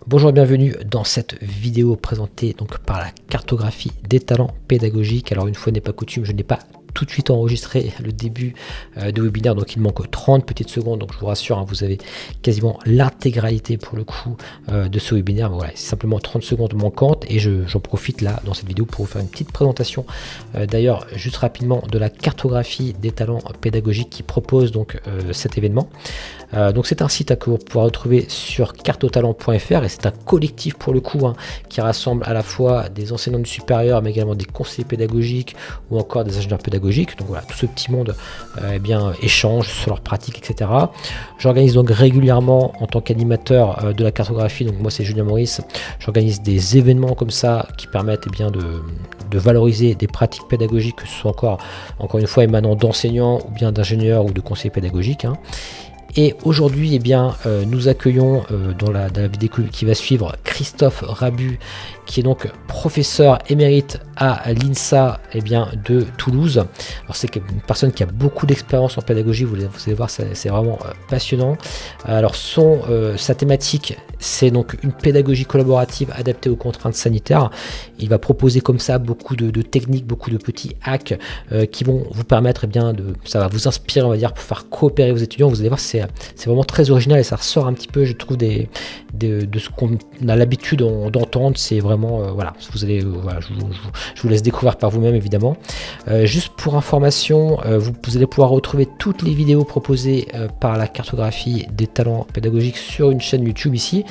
Bonjour et bienvenue dans cette vidéo présentée donc par la cartographie des talents pédagogiques. Alors une fois n'est pas coutume, je n'ai pas tout de suite enregistré le début de webinaire, donc il manque 30 petites secondes, donc je vous rassure, hein, vous avez quasiment l'intégralité pour le coup de ce webinaire. Mais voilà, c'est simplement 30 secondes manquantes et j'en profite là dans cette vidéo pour vous faire une petite présentation d'ailleurs juste rapidement de la cartographie des talents pédagogiques qui propose donc cet événement. Donc c'est un site que vous pourrez retrouver sur cartotalent.fr et c'est un collectif pour le coup qui rassemble à la fois des enseignants du supérieur mais également des conseillers pédagogiques ou encore des ingénieurs pédagogiques. Donc voilà, tout ce petit monde échange sur leurs pratiques, etc. J'organise donc régulièrement en tant qu'animateur de la cartographie, donc moi c'est Julien Maurice, j'organise des événements comme ça qui permettent de valoriser des pratiques pédagogiques, que ce soit encore une fois émanant d'enseignants ou bien d'ingénieurs ou de conseillers pédagogiques. Et aujourd'hui, nous accueillons dans la vidéo qui va suivre Christophe Rabu, qui est donc professeur émérite à l'INSA de Toulouse. Alors c'est une personne qui a beaucoup d'expérience en pédagogie, vous allez voir, c'est vraiment passionnant. Alors sa thématique, c'est donc une pédagogie collaborative adaptée aux contraintes sanitaires. Il va proposer comme ça beaucoup de techniques, beaucoup de petits hacks qui vont vous permettre, ça va vous inspirer, on va dire, pour faire coopérer vos étudiants. Vous allez voir, c'est vraiment très original et ça ressort un petit peu, je trouve, de ce qu'on a l'habitude d'entendre. C'est vraiment, je vous laisse découvrir par vous-même, évidemment. Juste pour information, vous allez pouvoir retrouver toutes les vidéos proposées par la cartographie des talents pédagogiques sur une chaîne YouTube ici.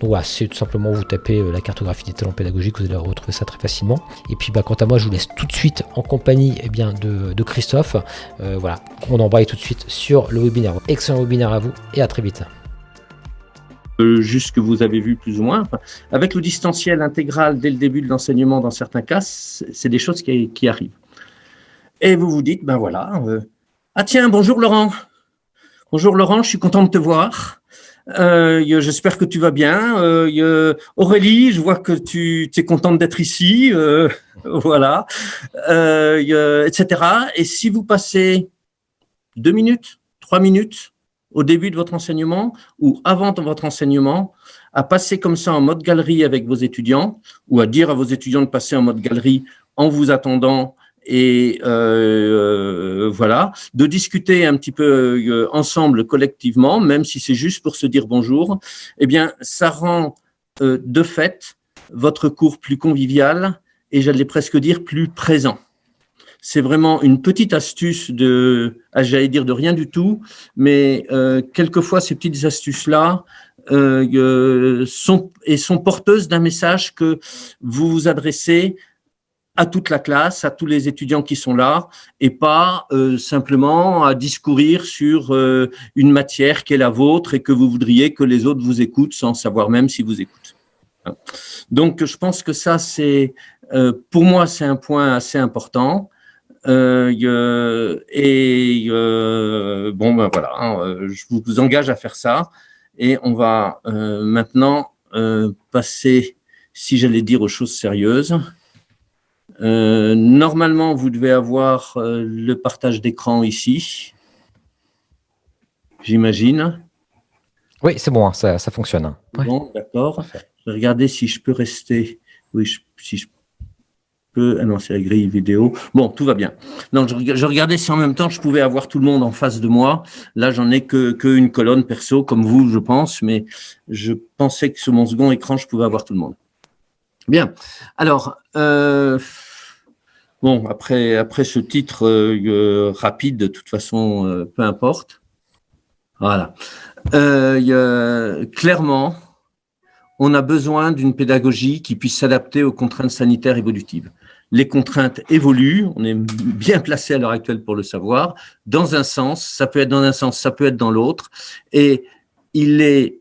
Donc voilà, c'est tout simplement, vous tapez la cartographie des talents pédagogiques, vous allez retrouver ça très facilement. Et puis quant à moi, je vous laisse tout de suite en compagnie de Christophe. Voilà, on embraye tout de suite sur le webinaire. Excellent webinaire à vous et à très vite. Juste que vous avez vu plus ou moins. Avec le distanciel intégral dès le début de l'enseignement, dans certains cas, c'est des choses qui arrivent. Et vous vous dites, ah tiens, bonjour Laurent. Bonjour Laurent, je suis content de te voir. J'espère que tu vas bien. Aurélie, je vois que tu es contente d'être ici. Voilà. Etc. Et si vous passez 2 minutes, 3 minutes, au début de votre enseignement ou avant votre enseignement, à passer comme ça en mode galerie avec vos étudiants ou à dire à vos étudiants de passer en mode galerie en vous attendant et voilà, de discuter un petit peu ensemble collectivement, même si c'est juste pour se dire bonjour, ça rend de fait votre cours plus convivial et j'allais presque dire plus présent. C'est vraiment une petite astuce j'allais dire de rien du tout, mais quelquefois ces petites astuces-là sont porteuses d'un message que vous vous adressez à toute la classe, à tous les étudiants qui sont là, et pas simplement à discourir sur une matière qui est la vôtre et que vous voudriez que les autres vous écoutent sans savoir même si vous écoutent. Donc, je pense que ça, pour moi, c'est un point assez important. Je vous engage à faire ça et on va maintenant passer, si j'allais dire, aux choses sérieuses. Normalement, vous devez avoir le partage d'écran ici, j'imagine. Oui, c'est bon, ça fonctionne. Bon, d'accord. Je vais regarder si je peux rester. Oui, si je peux. Ah non, c'est la grille vidéo. Bon, tout va bien. Non, je regardais si en même temps je pouvais avoir tout le monde en face de moi. Là, j'en ai que une colonne perso, comme vous, je pense, mais je pensais que sur mon second écran, je pouvais avoir tout le monde. Bien. Alors, après ce titre rapide, de toute façon, peu importe. Voilà. Clairement, on a besoin d'une pédagogie qui puisse s'adapter aux contraintes sanitaires évolutives. Les contraintes évoluent, on est bien placé à l'heure actuelle pour le savoir, dans un sens, ça peut être dans un sens, ça peut être dans l'autre, et il est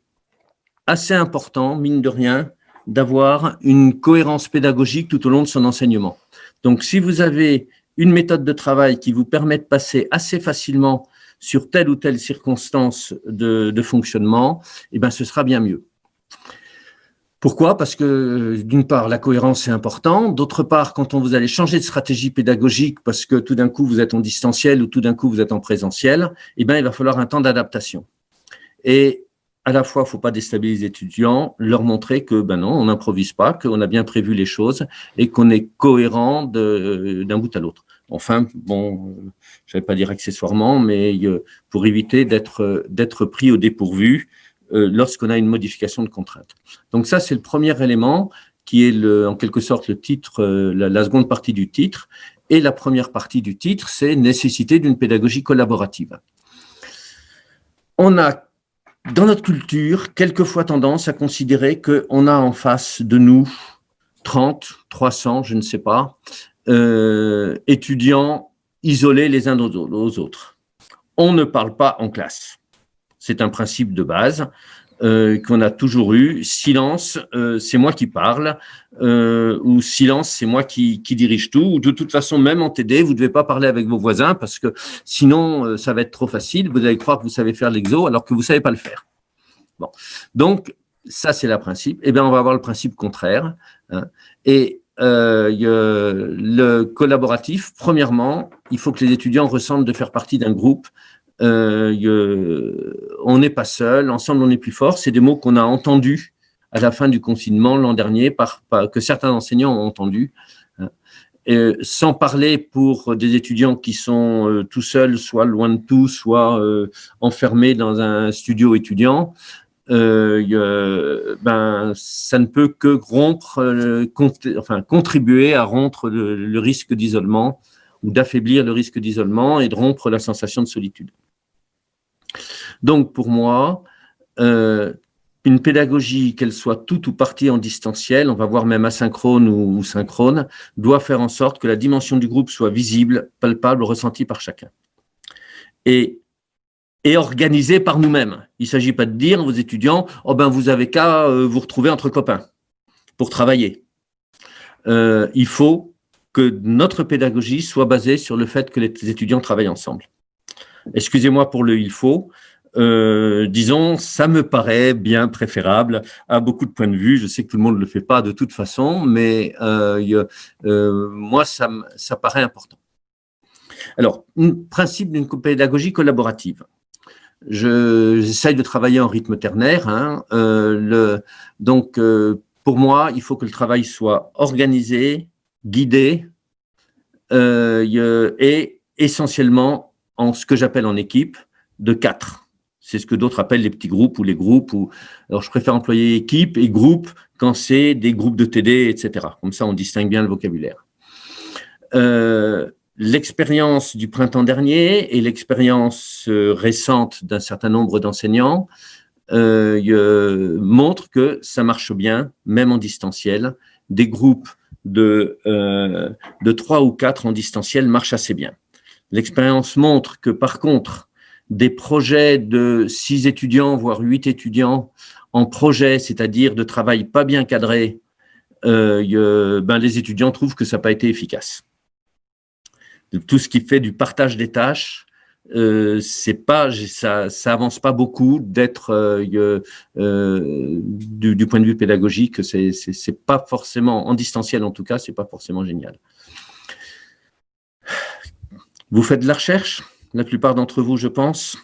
assez important, mine de rien, d'avoir une cohérence pédagogique tout au long de son enseignement. Donc, si vous avez une méthode de travail qui vous permet de passer assez facilement sur telle ou telle circonstance de fonctionnement, ce sera bien mieux. Pourquoi ? Parce que d'une part, la cohérence est importante. D'autre part, quand vous allez changer de stratégie pédagogique parce que tout d'un coup, vous êtes en distanciel ou tout d'un coup, vous êtes en présentiel, il va falloir un temps d'adaptation. Et à la fois, il ne faut pas déstabiliser les étudiants, leur montrer que ben non, on n'improvise pas, qu'on a bien prévu les choses et qu'on est cohérent d'un bout à l'autre. Enfin, bon, je ne vais pas dire accessoirement, mais pour éviter d'être pris au dépourvu lorsqu'on a une modification de contrainte. Donc ça, c'est le premier élément qui est en quelque sorte le titre, la seconde partie du titre. Et la première partie du titre, c'est nécessité d'une pédagogie collaborative. On a, dans notre culture, quelquefois tendance à considérer qu'on a en face de nous 30, 300, je ne sais pas, étudiants isolés les uns aux autres. On ne parle pas en classe. C'est un principe de base qu'on a toujours eu. Silence, c'est moi qui parle, ou silence, c'est moi qui dirige tout. Ou de toute façon, même en TD, vous ne devez pas parler avec vos voisins parce que sinon, ça va être trop facile. Vous allez croire que vous savez faire l'exo alors que vous ne savez pas le faire. Bon. Donc, ça, c'est le principe. Eh bien, on va avoir le principe contraire. Hein. Et le collaboratif, premièrement, il faut que les étudiants ressentent de faire partie d'un groupe. On n'est pas seul, ensemble on est plus fort. C'est des mots qu'on a entendus à la fin du confinement l'an dernier, que certains enseignants ont entendus. Sans parler pour des étudiants qui sont tout seuls, soit loin de tout, soit enfermés dans un studio étudiant. Ça ne peut que contribuer à rompre le risque d'isolement ou d'affaiblir le risque d'isolement et de rompre la sensation de solitude. Donc, pour moi, une pédagogie, qu'elle soit toute ou partie en distanciel, on va voir même asynchrone ou synchrone, doit faire en sorte que la dimension du groupe soit visible, palpable, ressentie par chacun. Et organisée par nous-mêmes. Il ne s'agit pas de dire aux étudiants « Oh ben, vous avez qu'à vous retrouver entre copains pour travailler ». Il faut que notre pédagogie soit basée sur le fait que les étudiants travaillent ensemble. Excusez-moi pour le « il faut ». Disons, ça me paraît bien préférable à beaucoup de points de vue. Je sais que tout le monde ne le fait pas de toute façon, mais moi, ça paraît important. Alors, principe d'une pédagogie collaborative. J'essaye de travailler en rythme ternaire. Hein, donc, pour moi, il faut que le travail soit organisé, guidé et essentiellement en ce que j'appelle en équipe de 4. C'est ce que d'autres appellent les petits groupes ou les groupes. Alors, je préfère employer équipe et groupe quand c'est des groupes de TD, etc. Comme ça, on distingue bien le vocabulaire. L'expérience du printemps dernier et l'expérience récente d'un certain nombre d'enseignants montrent que ça marche bien, même en distanciel. Des groupes de 3 ou 4 en distanciel marchent assez bien. L'expérience montre que, par contre, des projets de 6 étudiants, voire 8 étudiants en projet, c'est-à-dire de travail pas bien cadré, les étudiants trouvent que ça n'a pas été efficace. Tout ce qui fait du partage des tâches, ça avance pas beaucoup d'être du point de vue pédagogique. C'est pas forcément, en distanciel en tout cas, c'est pas forcément génial. Vous faites de la recherche, la plupart d'entre vous, je pense.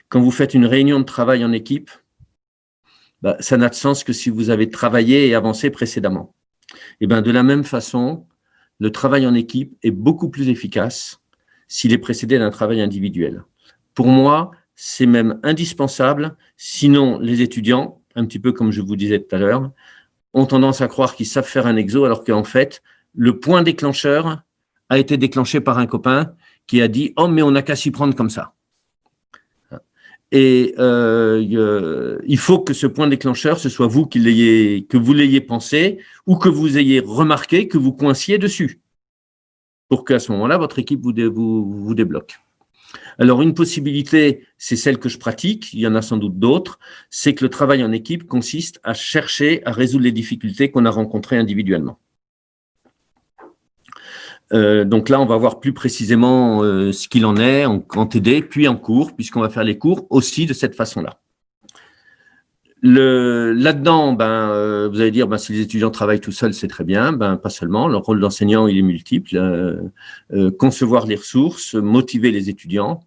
Quand vous faites une réunion de travail en équipe, ça n'a de sens que si vous avez travaillé et avancé précédemment. Et de la même façon, le travail en équipe est beaucoup plus efficace s'il est précédé d'un travail individuel. Pour moi, c'est même indispensable, sinon les étudiants, un petit peu comme je vous disais tout à l'heure, ont tendance à croire qu'ils savent faire un exo alors qu'en fait, le point déclencheur a été déclenché par un copain qui a dit « Oh, mais on n'a qu'à s'y prendre comme ça ». Et il faut que ce point déclencheur, ce soit vous que vous l'ayez pensé ou que vous ayez remarqué que vous coinciez dessus pour qu'à ce moment-là, votre équipe vous débloque. Alors, une possibilité, c'est celle que je pratique, il y en a sans doute d'autres, c'est que le travail en équipe consiste à chercher à résoudre les difficultés qu'on a rencontrées individuellement. Donc là, on va voir plus précisément ce qu'il en est en TD, puis en cours, puisqu'on va faire les cours aussi de cette façon-là. Là-dedans, vous allez dire, si les étudiants travaillent tout seuls, c'est très bien. Pas seulement. Le rôle d'enseignant, il est multiple. Concevoir les ressources, motiver les étudiants.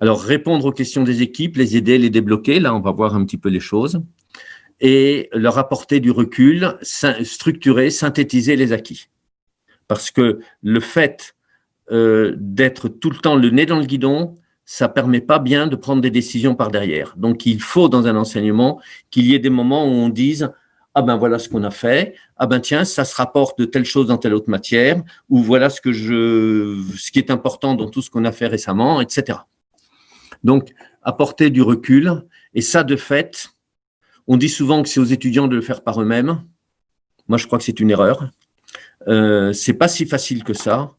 Alors, répondre aux questions des équipes, les aider, les débloquer, là, on va voir un petit peu les choses, et leur apporter du recul, structurer, synthétiser les acquis. Parce que le fait d'être tout le temps le nez dans le guidon, ça ne permet pas bien de prendre des décisions par derrière. Donc, il faut, dans un enseignement, qu'il y ait des moments où on dise « Ah ben voilà ce qu'on a fait, ah ben tiens, ça se rapporte de telle chose dans telle autre matière, ou voilà ce qui est important dans tout ce qu'on a fait récemment, etc. » Donc, apporter du recul, et ça, de fait, on dit souvent que c'est aux étudiants de le faire par eux-mêmes. Moi, je crois que c'est une erreur. C'est pas si facile que ça.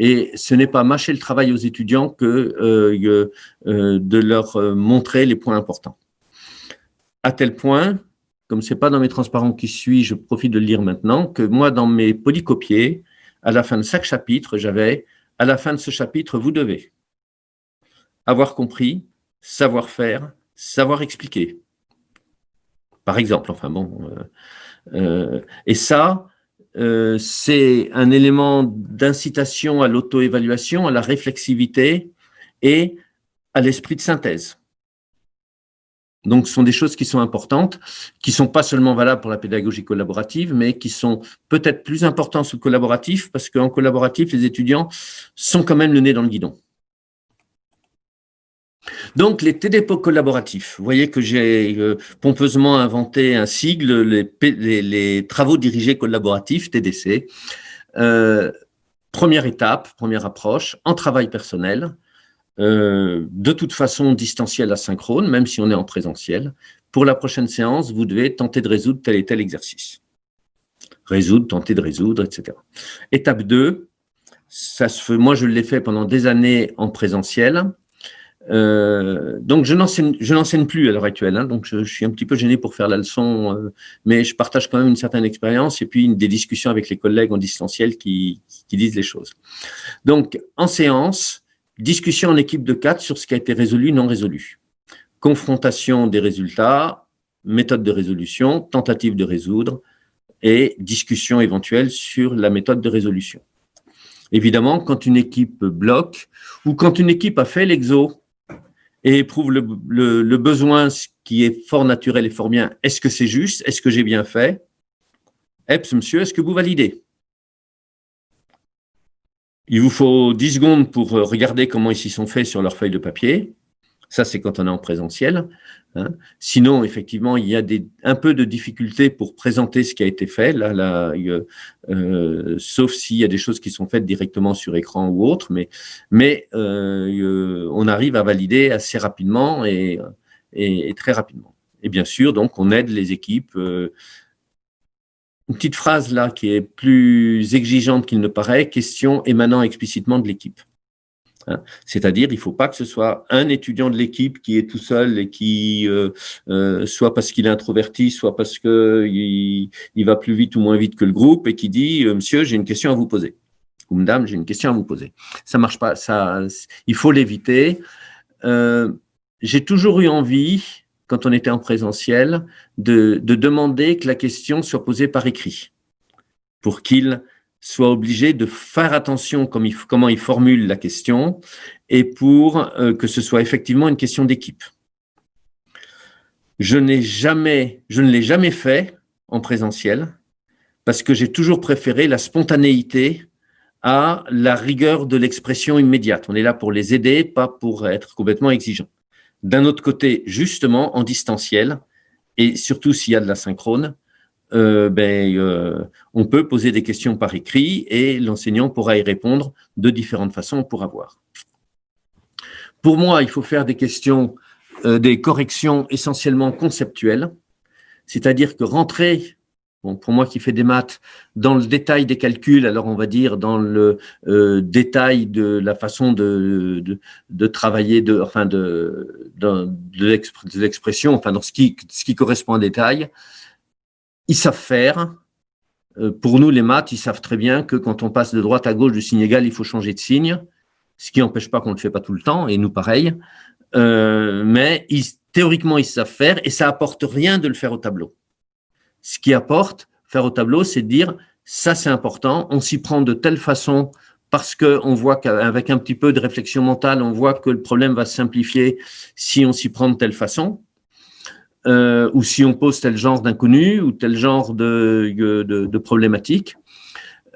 Et ce n'est pas mâcher le travail aux étudiants que de leur montrer les points importants. À tel point, comme ce n'est pas dans mes transparents qui suivent, je profite de le lire maintenant, que moi, dans mes polycopiés, à la fin de chaque chapitre, j'avais « À la fin de ce chapitre, vous devez avoir compris, savoir faire, savoir expliquer. » Par exemple, enfin bon. Et ça, c'est un élément d'incitation à l'auto-évaluation, à la réflexivité et à l'esprit de synthèse. Donc, ce sont des choses qui sont importantes, qui ne sont pas seulement valables pour la pédagogie collaborative, mais qui sont peut-être plus importantes sur le collaboratif, parce qu'en collaboratif, les étudiants sont quand même le nez dans le guidon. Donc, les TDP collaboratifs, vous voyez que j'ai pompeusement inventé un sigle, les travaux dirigés collaboratifs, TDC. Première étape, première approche, en travail personnel, de toute façon distanciel asynchrone, même si on est en présentiel. Pour la prochaine séance, vous devez tenter de résoudre tel et tel exercice. Résoudre, tenter de résoudre, etc. Étape 2, ça se fait, moi je l'ai fait pendant des années en présentiel. Donc, je n'enseigne plus à l'heure actuelle, hein, donc je suis un petit peu gêné pour faire la leçon, mais je partage quand même une certaine expérience et puis des discussions avec les collègues en distanciel qui disent les choses. Donc, en séance, discussion en équipe de 4 sur ce qui a été résolu, non résolu. Confrontation des résultats, méthode de résolution, tentative de résoudre et discussion éventuelle sur la méthode de résolution. Évidemment, quand une équipe bloque ou quand une équipe a fait l'exo et éprouve le besoin, ce qui est fort naturel et fort bien, est-ce que c'est juste? Est-ce que j'ai bien fait? Eps, monsieur, est-ce que vous validez? Il vous faut 10 secondes pour regarder comment ils s'y sont faits sur leur feuille de papier. Ça, c'est quand on est en présentiel. Hein. Sinon, effectivement, il y a un peu de difficulté pour présenter ce qui a été fait, sauf s'il y a des choses qui sont faites directement sur écran ou autre, mais on arrive à valider assez rapidement et très rapidement. Et bien sûr, donc, on aide les équipes. Une petite phrase là qui est plus exigeante qu'il ne paraît, question émanant explicitement de l'équipe. C'est-à-dire, il ne faut pas que ce soit un étudiant de l'équipe qui est tout seul et qui, soit parce qu'il est introverti, soit parce qu'il va plus vite ou moins vite que le groupe et qui dit « Monsieur, j'ai une question à vous poser » ou « Madame, j'ai une question à vous poser ». Ça ne marche pas, il faut l'éviter. J'ai toujours eu envie, quand on était en présentiel, de demander que la question soit posée par écrit pour qu'il soit obligé de faire attention comment il formule la question et pour que ce soit effectivement une question d'équipe. Je ne l'ai jamais fait en présentiel parce que j'ai toujours préféré la spontanéité à la rigueur de l'expression immédiate. On est là pour les aider, pas pour être complètement exigeant. D'un autre côté, justement, en distanciel, et surtout s'il y a de l'asynchrone, on peut poser des questions par écrit et l'enseignant pourra y répondre de différentes façons pour avoir. Pour moi, il faut faire des questions, des corrections essentiellement conceptuelles, c'est-à-dire que rentrer, pour moi qui fais des maths, dans le détail des calculs, alors on va dire dans le détail de la façon de travailler, de l'expression, enfin dans ce qui correspond à détail. Ils savent faire. Pour nous, les maths, ils savent très bien que quand on passe de droite à gauche du signe égal, il faut changer de signe, ce qui n'empêche pas qu'on ne le fait pas tout le temps, et nous pareil. Mais théoriquement, ils savent faire, et ça apporte rien de le faire au tableau. Ce qui apporte, faire au tableau, c'est de dire, ça c'est important, on s'y prend de telle façon parce qu'on voit qu'avec un petit peu de réflexion mentale, on voit que le problème va se simplifier si on s'y prend de telle façon, ou si on pose tel genre d'inconnu ou tel genre de problématique.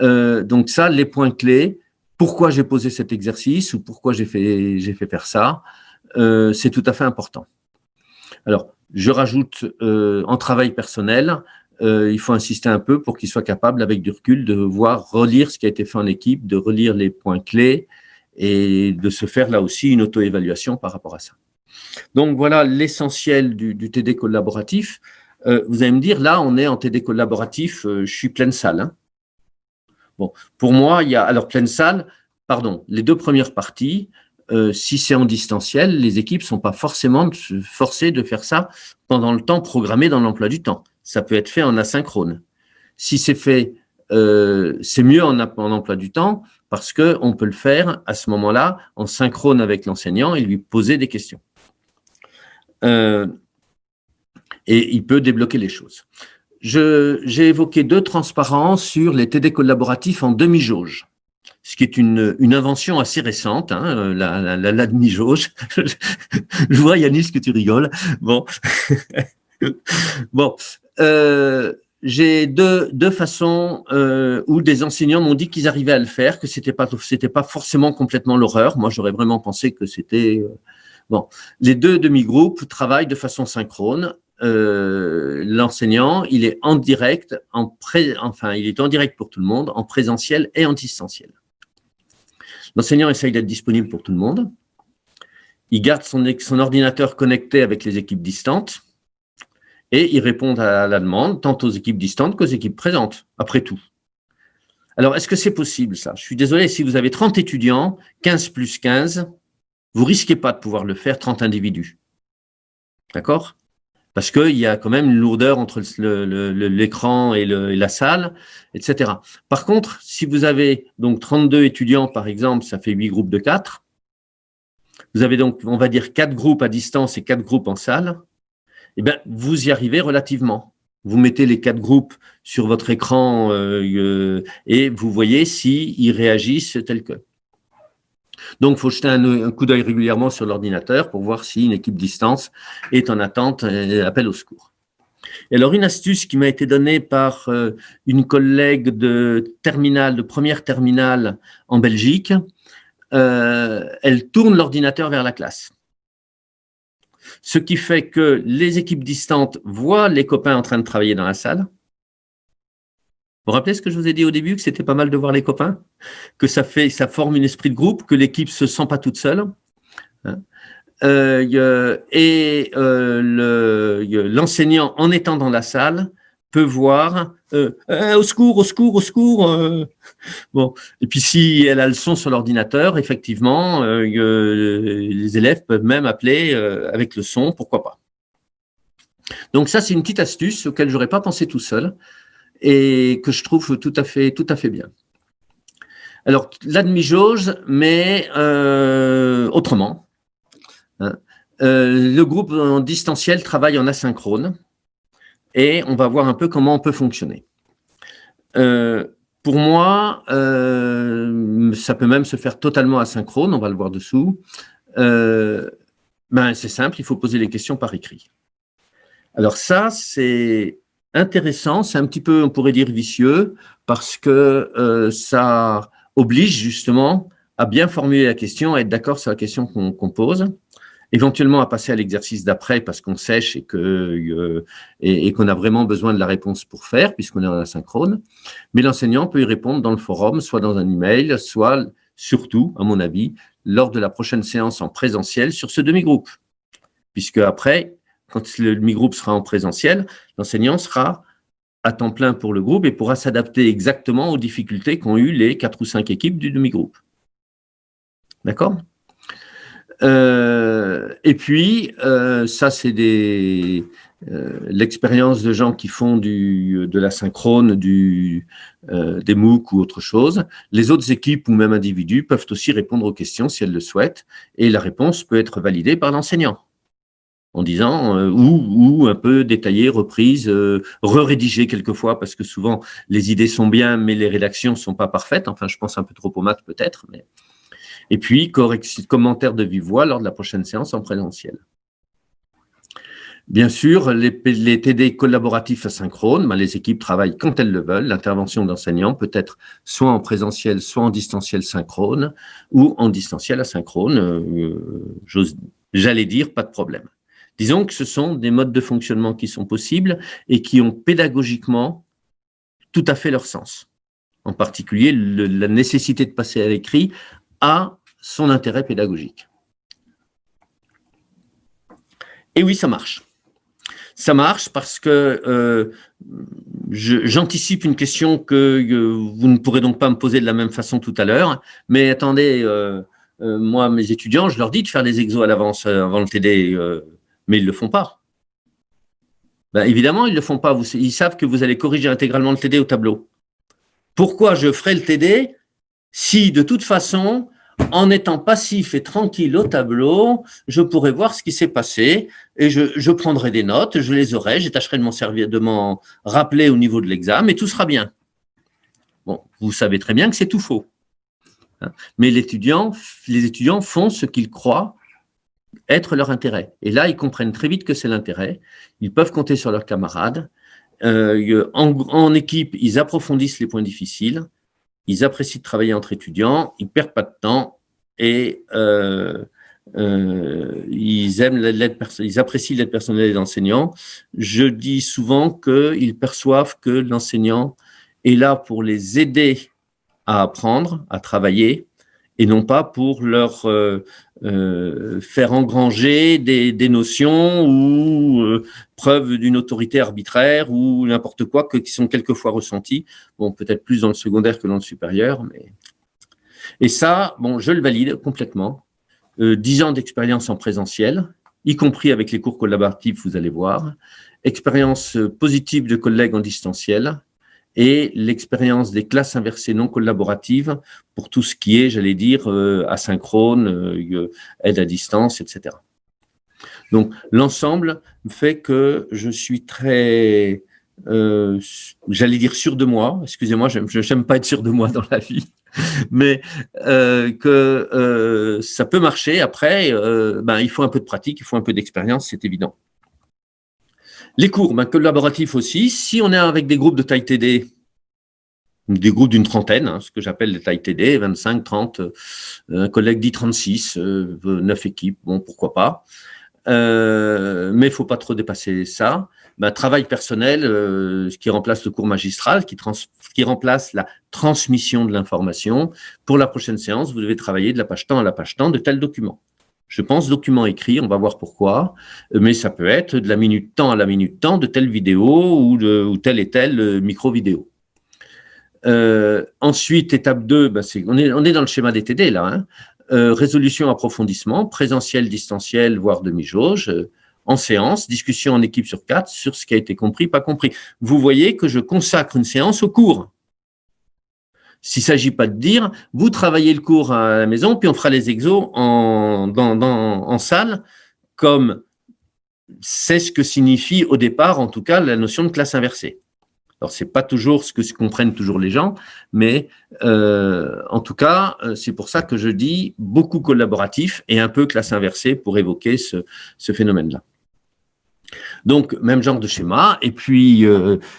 Donc ça, les points clés, pourquoi j'ai posé cet exercice ou pourquoi j'ai fait faire ça, c'est tout à fait important. Alors, je rajoute en travail personnel, il faut insister un peu pour qu'il soit capable, avec du recul, de relire ce qui a été fait en équipe, de relire les points clés et de se faire là aussi une auto-évaluation par rapport à ça. Donc voilà l'essentiel du TD collaboratif. Vous allez me dire, là, on est en TD collaboratif, je suis pleine salle. Hein. Bon, pour moi, il y a alors pleine salle, pardon, les 2 premières parties, si c'est en distanciel, les équipes ne sont pas forcément forcées de faire ça pendant le temps programmé dans l'emploi du temps. Ça peut être fait en asynchrone. Si c'est fait, c'est mieux en emploi du temps parce qu'on peut le faire à ce moment-là en synchrone avec l'enseignant et lui poser des questions. Et il peut débloquer les choses. J'ai évoqué 2 transparences sur les TD collaboratifs en demi-jauge, ce qui est une invention assez récente, hein, la demi-jauge. Je vois, Yanis, que tu rigoles. Bon, bon, j'ai deux façons où des enseignants m'ont dit qu'ils arrivaient à le faire, que c'était pas forcément complètement l'horreur. Moi, j'aurais vraiment pensé que c'était… Bon, les 2 demi-groupes travaillent de façon synchrone. L'enseignant, il est en direct, il est en direct pour tout le monde, en présentiel et en distanciel. L'enseignant essaye d'être disponible pour tout le monde. Il garde son ordinateur connecté avec les équipes distantes et il répond à la demande, tant aux équipes distantes qu'aux équipes présentes, après tout. Alors, est-ce que c'est possible, ça? Je suis désolé, si vous avez 30 étudiants, 15 plus 15, vous risquez pas de pouvoir le faire, 30 individus. D'accord? Parce qu'il y a quand même une lourdeur entre l'écran et la salle, etc. Par contre, si vous avez donc 32 étudiants, par exemple, ça fait 8 groupes de 4. Vous avez donc, on va dire, 4 groupes à distance et 4 groupes en salle. Eh bien, vous y arrivez relativement. Vous mettez les 4 groupes sur votre écran et vous voyez s'ils réagissent tel que. Donc, il faut jeter un coup d'œil régulièrement sur l'ordinateur pour voir si une équipe distance est en attente et appelle au secours. Et alors, une astuce qui m'a été donnée par une collègue de première terminale en Belgique, elle tourne l'ordinateur vers la classe. Ce qui fait que les équipes distantes voient les copains en train de travailler dans la salle. Vous vous rappelez ce que je vous ai dit au début, que c'était pas mal de voir les copains, que ça forme un esprit de groupe, que l'équipe se sent pas toute seule. L'enseignant, en étant dans la salle, peut voir au secours, au secours, au secours. Bon, et puis si elle a le son sur l'ordinateur, effectivement, les élèves peuvent même appeler avec le son, pourquoi pas. Donc ça, c'est une petite astuce auquel j'aurais pas pensé tout seul et que je trouve tout à fait bien. Alors, la demi-jauge, mais autrement. Le groupe en distanciel travaille en asynchrone et on va voir un peu comment on peut fonctionner. Pour moi, ça peut même se faire totalement asynchrone, on va le voir dessous. C'est simple, il faut poser les questions par écrit. Alors ça, c'est intéressant, c'est un petit peu, on pourrait dire, vicieux, parce que ça oblige justement à bien formuler la question, à être d'accord sur la question qu'on pose, éventuellement à passer à l'exercice d'après parce qu'on sèche et qu'on a vraiment besoin de la réponse pour faire, puisqu'on est en asynchrone. Mais l'enseignant peut y répondre dans le forum, soit dans un email, soit, surtout, à mon avis, lors de la prochaine séance en présentiel sur ce demi-groupe. Puisque après, quand le demi-groupe sera en présentiel, l'enseignant sera à temps plein pour le groupe et pourra s'adapter exactement aux difficultés qu'ont eues les 4 ou 5 équipes du demi-groupe. D'accord ? Et puis, ça, c'est l'expérience de gens qui font de la synchrone, des MOOC ou autre chose. Les autres équipes ou même individus peuvent aussi répondre aux questions si elles le souhaitent et la réponse peut être validée par l'enseignant. en disant, ou un peu détaillé, reprise, re-rédigé quelquefois, parce que souvent les idées sont bien, mais les rédactions ne sont pas parfaites. Enfin, je pense un peu trop aux maths peut-être. Mais... Et puis, commentaire de vive voix lors de la prochaine séance en présentiel. Bien sûr, les TD collaboratifs asynchrones, les équipes travaillent quand elles le veulent. L'intervention d'enseignants peut être soit en présentiel, soit en distanciel synchrone, ou en distanciel asynchrone. J'allais dire, pas de problème. Disons que ce sont des modes de fonctionnement qui sont possibles et qui ont pédagogiquement tout à fait leur sens. En particulier, la nécessité de passer à l'écrit a son intérêt pédagogique. Et oui, ça marche. Ça marche parce que j'anticipe une question que vous ne pourrez donc pas me poser de la même façon tout à l'heure. Mais attendez, moi, mes étudiants, je leur dis de faire des exos à l'avance avant le TD, mais ils ne le font pas. Ben, évidemment, ils ne le font pas. Ils savent que vous allez corriger intégralement le TD au tableau. Pourquoi je ferai le TD si, de toute façon, en étant passif et tranquille au tableau, je pourrais voir ce qui s'est passé et je prendrai des notes, je les aurai, j'attacherai de m'en rappeler au niveau de l'examen et tout sera bien. Bon, vous savez très bien que c'est tout faux. Mais les étudiants font ce qu'ils croient être leur intérêt. Et là, ils comprennent très vite que c'est l'intérêt. Ils peuvent compter sur leurs camarades. En équipe, ils approfondissent les points difficiles. Ils apprécient de travailler entre étudiants, ils ne perdent pas de temps et ils apprécient l'aide personnelle des enseignants. Je dis souvent qu'ils perçoivent que l'enseignant est là pour les aider à apprendre, à travailler, et non pas pour leur faire engranger des notions ou preuve d'une autorité arbitraire ou n'importe quoi qui sont quelquefois ressenties. Bon, peut-être plus dans le secondaire que dans le supérieur. Mais... Et ça, bon, je le valide complètement. 10 ans d'expérience en présentiel, y compris avec les cours collaboratifs, vous allez voir. Expérience positive de collègues en distanciel. Et l'expérience des classes inversées non collaboratives pour tout ce qui est, j'allais dire, asynchrone, aide à distance, etc. Donc, l'ensemble fait que je suis très, j'allais dire sûr de moi, excusez-moi, je n'aime pas être sûr de moi dans la vie, mais que ça peut marcher. Après, il faut un peu de pratique, il faut un peu d'expérience, c'est évident. Les cours, collaboratifs aussi. Si on est avec des groupes de taille TD, des groupes d'une trentaine, ce que j'appelle les tailles TD, 25, 30, un collègue dit 36, 9 équipes, bon, pourquoi pas. Mais il ne faut pas trop dépasser ça. Travail personnel, ce qui remplace le cours magistral, qui remplace la transmission de l'information. Pour la prochaine séance, vous devez travailler de la page temps à la page temps de tel document. Je pense document écrit, on va voir pourquoi, mais ça peut être de la minute temps à la minute temps de telle vidéo ou telle et telle micro-vidéo. Ensuite, étape 2, on est dans le schéma des TD là. Résolution, approfondissement, présentiel, distanciel, voire demi-jauge, en séance, discussion en équipe sur 4 sur ce qui a été compris, pas compris. Vous voyez que je consacre une séance au cours. S'il ne s'agit pas de dire, vous travaillez le cours à la maison, puis on fera les exos en salle, comme c'est ce que signifie au départ, en tout cas, la notion de classe inversée. Alors, ce n'est pas toujours ce que comprennent toujours les gens, mais en tout cas, c'est pour ça que je dis beaucoup collaboratif et un peu classe inversée pour évoquer ce phénomène-là. Donc, même genre de schéma, et puis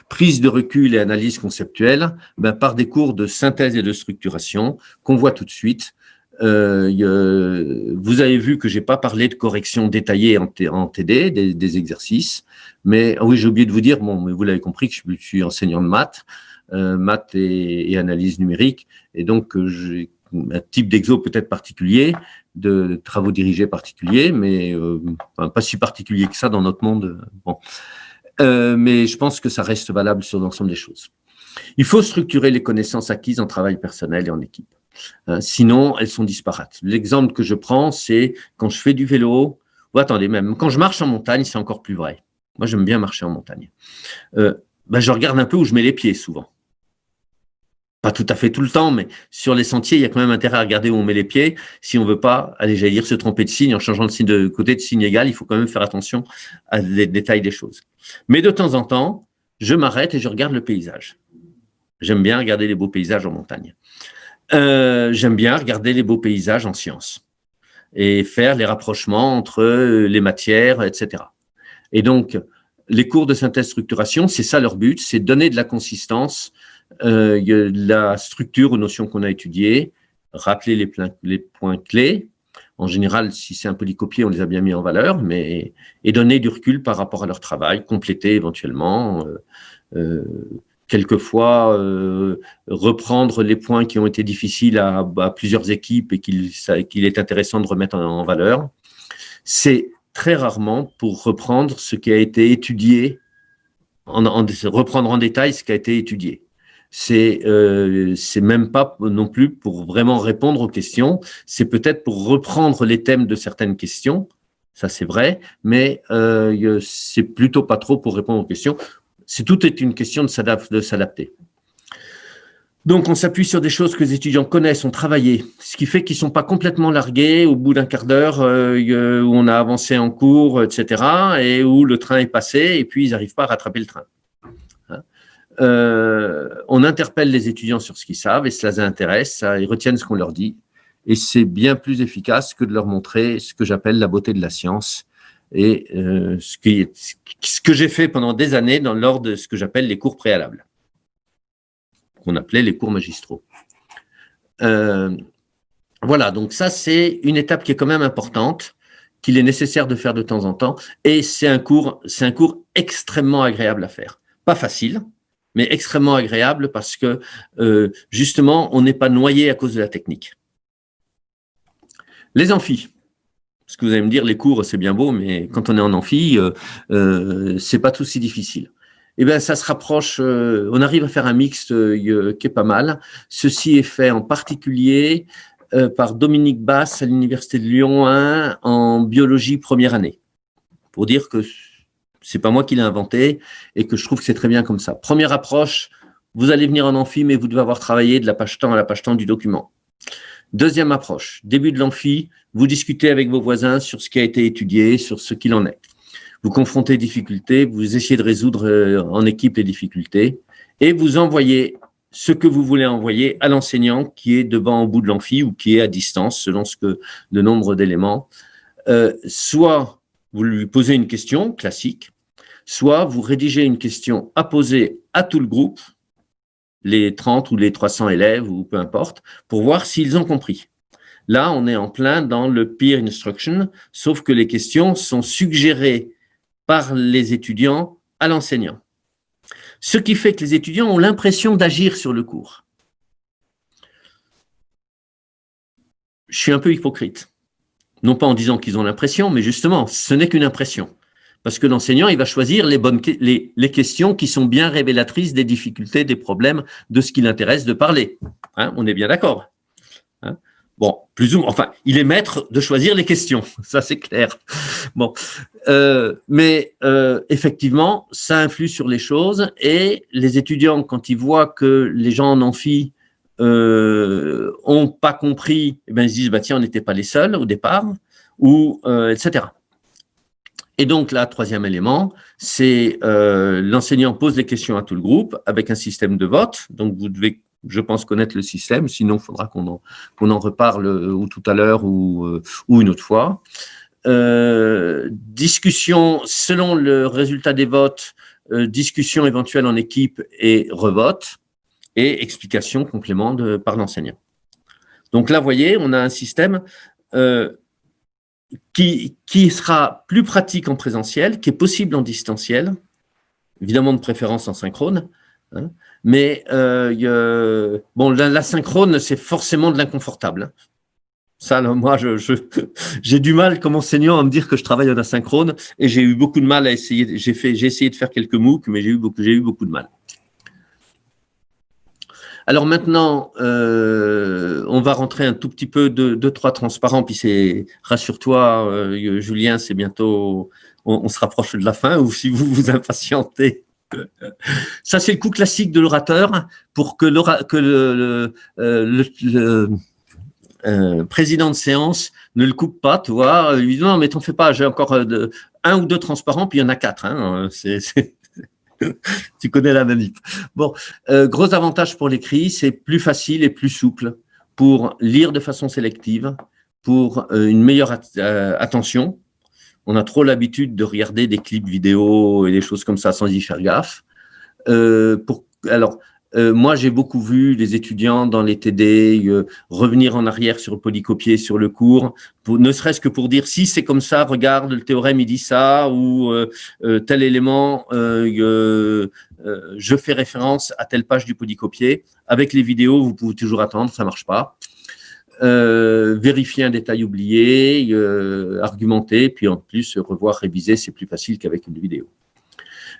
prise de recul et analyse conceptuelle par des cours de synthèse et de structuration qu'on voit tout de suite. Vous avez vu que je n'ai pas parlé de correction détaillée en TD, des exercices, mais oui, j'ai oublié de vous dire, bon, vous l'avez compris que je suis enseignant de maths, et analyse numérique, et donc j'ai un type d'exo peut-être particulier, de travaux dirigés particuliers, mais pas si particulier que ça dans notre monde. Bon. Mais je pense que ça reste valable sur l'ensemble des choses. Il faut structurer les connaissances acquises en travail personnel et en équipe. Sinon, elles sont disparates. L'exemple que je prends, c'est quand je fais du vélo, ou attendez, même quand je marche en montagne, c'est encore plus vrai. Moi, j'aime bien marcher en montagne. Je regarde un peu où je mets les pieds souvent. pas tout à fait tout le temps, mais sur les sentiers, il y a quand même intérêt à regarder où on met les pieds. Si on veut pas, allez, j'allais dire, se tromper de signe en changeant de signe de côté de signe égal, il faut quand même faire attention à les détails des choses. Mais de temps en temps, je m'arrête et je regarde le paysage. J'aime bien regarder les beaux paysages en montagne. J'aime bien regarder les beaux paysages en sciences et faire les rapprochements entre les matières, etc. Et donc, les cours de synthèse-structuration, c'est ça leur but, c'est donner de la consistance, la structure aux notions qu'on a étudiées, rappeler les points clés. En général, si c'est un polycopié, on les a bien mis en valeur, et donner du recul par rapport à leur travail, compléter éventuellement, quelquefois reprendre les points qui ont été difficiles à plusieurs équipes et qu'il est intéressant de remettre en valeur. C'est très rarement pour reprendre ce qui a été étudié, reprendre en détail ce qui a été étudié. C'est même pas non plus pour vraiment répondre aux questions, c'est peut-être pour reprendre les thèmes de certaines questions, ça c'est vrai, mais c'est plutôt pas trop pour répondre aux questions. Tout est une question de s'adapter. Donc, on s'appuie sur des choses que les étudiants connaissent, ont travaillé, ce qui fait qu'ils ne sont pas complètement largués au bout d'un quart d'heure où on a avancé en cours, etc., et où le train est passé, et puis ils n'arrivent pas à rattraper le train. On interpelle les étudiants sur ce qu'ils savent, et cela les intéresse, ils retiennent ce qu'on leur dit, et c'est bien plus efficace que de leur montrer ce que j'appelle la beauté de la science, et ce que j'ai fait pendant des années lors de ce que j'appelle les cours préalables, qu'on appelait les cours magistraux. Voilà, donc ça, c'est une étape qui est quand même importante, qu'il est nécessaire de faire de temps en temps, et c'est un cours extrêmement agréable à faire. Pas facile, mais extrêmement agréable parce que, justement, on n'est pas noyé à cause de la technique. Les amphis. Parce que vous allez me dire, les cours, c'est bien beau, mais quand on est en amphi, c'est pas tout si difficile. Eh bien, ça se rapproche, on arrive à faire un mix qui est pas mal. Ceci est fait en particulier par Dominique Basse à l'Université de Lyon 1 en biologie première année. Pour dire que c'est pas moi qui l'ai inventé et que je trouve que c'est très bien comme ça. Première approche, vous allez venir en amphi, mais vous devez avoir travaillé de la page temps à la page temps du document. Deuxième approche, début de l'amphi, vous discutez avec vos voisins sur ce qui a été étudié, sur ce qu'il en est. Vous confrontez difficultés, vous essayez de résoudre en équipe les difficultés et vous envoyez ce que vous voulez envoyer à l'enseignant qui est devant au bout de l'amphi ou qui est à distance selon le nombre d'éléments. Soit vous lui posez une question classique, soit vous rédigez une question à poser à tout le groupe, les 30 ou les 300 élèves ou peu importe, pour voir s'ils ont compris. Là, on est en plein dans le peer instruction, sauf que les questions sont suggérées par les étudiants à l'enseignant. Ce qui fait que les étudiants ont l'impression d'agir sur le cours. Je suis un peu hypocrite. Non pas en disant qu'ils ont l'impression, mais justement, ce n'est qu'une impression. Parce que l'enseignant, il va choisir les questions qui sont bien révélatrices des difficultés, des problèmes, de ce qui l'intéresse de parler. Hein, on est bien d'accord. Hein? Bon, plus ou moins, enfin, il est maître de choisir les questions, ça c'est clair. Bon, mais effectivement, ça influe sur les choses et les étudiants, quand ils voient que les gens en amphi ont pas compris, eh ben, ils se disent, bah, tiens, on n'était pas les seuls au départ, ou etc. Et donc, là, troisième élément, c'est l'enseignant pose des questions à tout le groupe avec un système de vote. Donc, vous devez, je pense, connaître le système. Sinon, il faudra qu'on en reparle ou tout à l'heure ou une autre fois. Discussion selon le résultat des votes, discussion éventuelle en équipe et revote et explication complément par l'enseignant. Donc là, vous voyez, on a un système qui sera plus pratique en présentiel, qui est possible en distanciel, évidemment de préférence en synchrone, hein, mais bon, l'asynchrone, c'est forcément de l'inconfortable. Hein. Ça, là, moi, j'ai du mal comme enseignant à me dire que je travaille en asynchrone et j'ai eu beaucoup de mal à essayer. J'ai essayé de faire quelques MOOC, mais j'ai eu beaucoup de mal. Alors maintenant, on va rentrer un tout petit peu deux, trois transparents, puis rassure-toi, Julien, c'est bientôt, on se rapproche de la fin, ou si vous vous impatientez. Ça, c'est le coup classique de l'orateur pour que, le président de séance ne le coupe pas, tu vois. Il lui dit non, mais t'en fais pas, j'ai encore un ou deux transparents, puis il y en a quatre. Hein, tu connais la manip. Bon, gros avantage pour l'écrit, c'est plus facile et plus souple pour lire de façon sélective, pour une meilleure attention. On a trop l'habitude de regarder des clips vidéo et des choses comme ça sans y faire gaffe. Moi, j'ai beaucoup vu des étudiants dans les TD revenir en arrière sur le polycopier, sur le cours, ne serait-ce que pour dire si c'est comme ça, regarde, le théorème il dit ça, ou tel élément, je fais référence à telle page du polycopier. Avec les vidéos, vous pouvez toujours attendre, ça marche pas. Vérifier un détail oublié, argumenter, puis en plus revoir, réviser, c'est plus facile qu'avec une vidéo.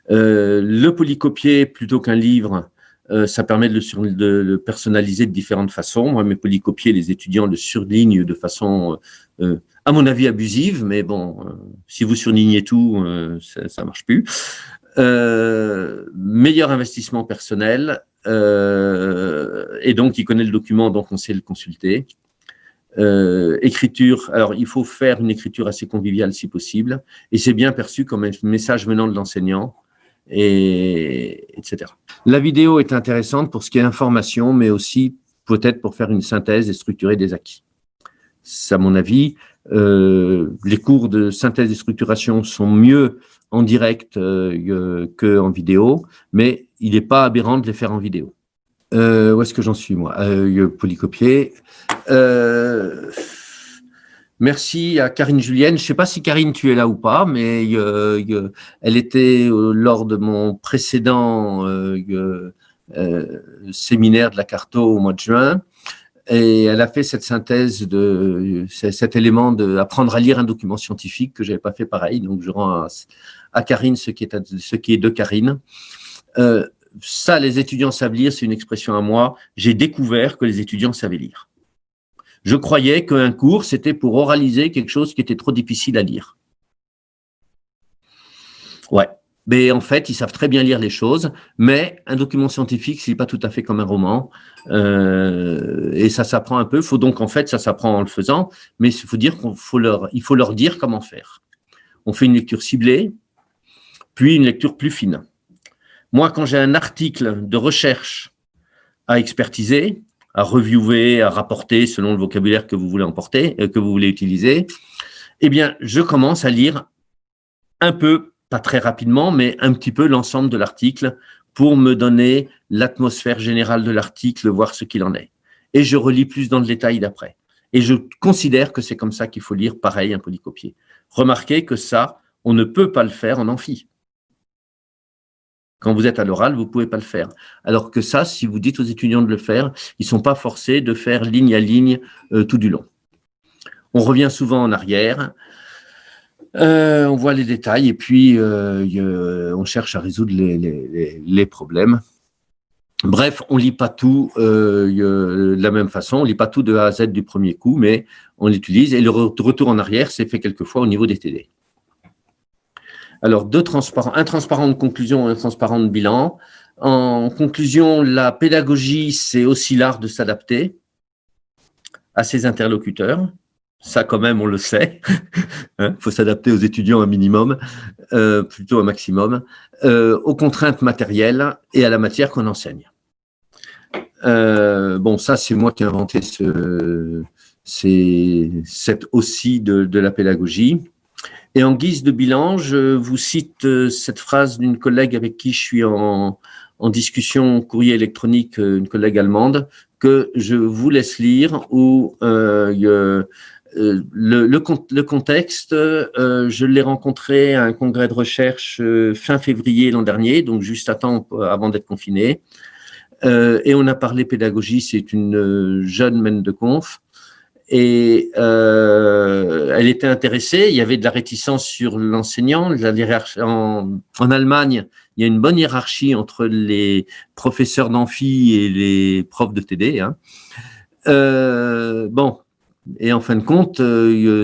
Le polycopier plutôt qu'un livre, ça permet de le personnaliser de différentes façons. Moi, mes polycopiers, les étudiants le surlignent de façon, à mon avis, abusive, mais bon, si vous surlignez tout, ça marche plus. Meilleur investissement personnel, et donc il connaît le document, donc on sait le consulter. Écriture, alors il faut faire une écriture assez conviviale si possible, et c'est bien perçu comme un message venant de l'enseignant, etc. La vidéo est intéressante pour ce qui est information, mais aussi peut-être pour faire une synthèse et structurer des acquis. À mon avis, les cours de synthèse et structuration sont mieux en direct qu'en vidéo, mais il n'est pas aberrant de les faire en vidéo. Où est-ce que j'en suis, moi? Polycopier. Merci à Karine Julienne. Je ne sais pas si Karine, tu es là ou pas, mais elle était lors de mon précédent séminaire de la Carto au mois de juin, et elle a fait cette synthèse de cet élément de apprendre à lire un document scientifique que je n'avais pas fait pareil. Donc, je rends à Karine ce qui est de Karine. Ça, les étudiants savent lire, c'est une expression à moi. J'ai découvert que les étudiants savaient lire. Je croyais qu'un cours, c'était pour oraliser quelque chose qui était trop difficile à lire. Ouais, mais en fait, ils savent très bien lire les choses, mais un document scientifique, c'est pas tout à fait comme un roman, et ça s'apprend un peu. Faut donc, en fait, ça s'apprend en le faisant, mais il faut dire il faut leur dire comment faire. On fait une lecture ciblée, puis une lecture plus fine. Moi, quand j'ai un article de recherche à expertiser, à reviewer, à rapporter selon le vocabulaire que vous voulez que vous voulez utiliser, eh bien, je commence à lire un peu, pas très rapidement, mais un petit peu l'ensemble de l'article pour me donner l'atmosphère générale de l'article, voir ce qu'il en est. Et je relis plus dans le détail d'après. Et je considère que c'est comme ça qu'il faut lire, pareil, un polycopier. Remarquez que ça, on ne peut pas le faire en amphi. Quand vous êtes à l'oral, vous ne pouvez pas le faire. Alors que ça, si vous dites aux étudiants de le faire, ils ne sont pas forcés de faire ligne à ligne tout du long. On revient souvent en arrière, on voit les détails et puis on cherche à résoudre les problèmes. Bref, on ne lit pas tout de la même façon, on ne lit pas tout de A à Z du premier coup, mais on l'utilise. Et le retour en arrière, c'est fait quelquefois au niveau des TD. Alors, un transparent de conclusion et un transparent de bilan. En conclusion, la pédagogie, c'est aussi l'art de s'adapter à ses interlocuteurs. Ça, quand même, on le sait. Il faut s'adapter aux étudiants un minimum, plutôt un maximum, aux contraintes matérielles et à la matière qu'on enseigne. Bon, ça, c'est moi qui ai inventé cette aussi de la pédagogie. Et en guise de bilan, je vous cite cette phrase d'une collègue avec qui je suis en discussion courrier électronique, une collègue allemande, que je vous laisse lire, où le contexte, je l'ai rencontré à un congrès de recherche fin février l'an dernier, donc juste à temps avant d'être confiné. Et on a parlé pédagogie, c'est une jeune maître de conf. Et elle était intéressée, il y avait de la réticence sur l'enseignant. En Allemagne, il y a une bonne hiérarchie entre les professeurs d'amphi et les profs de TD. Hein. Bon, et en fin de compte,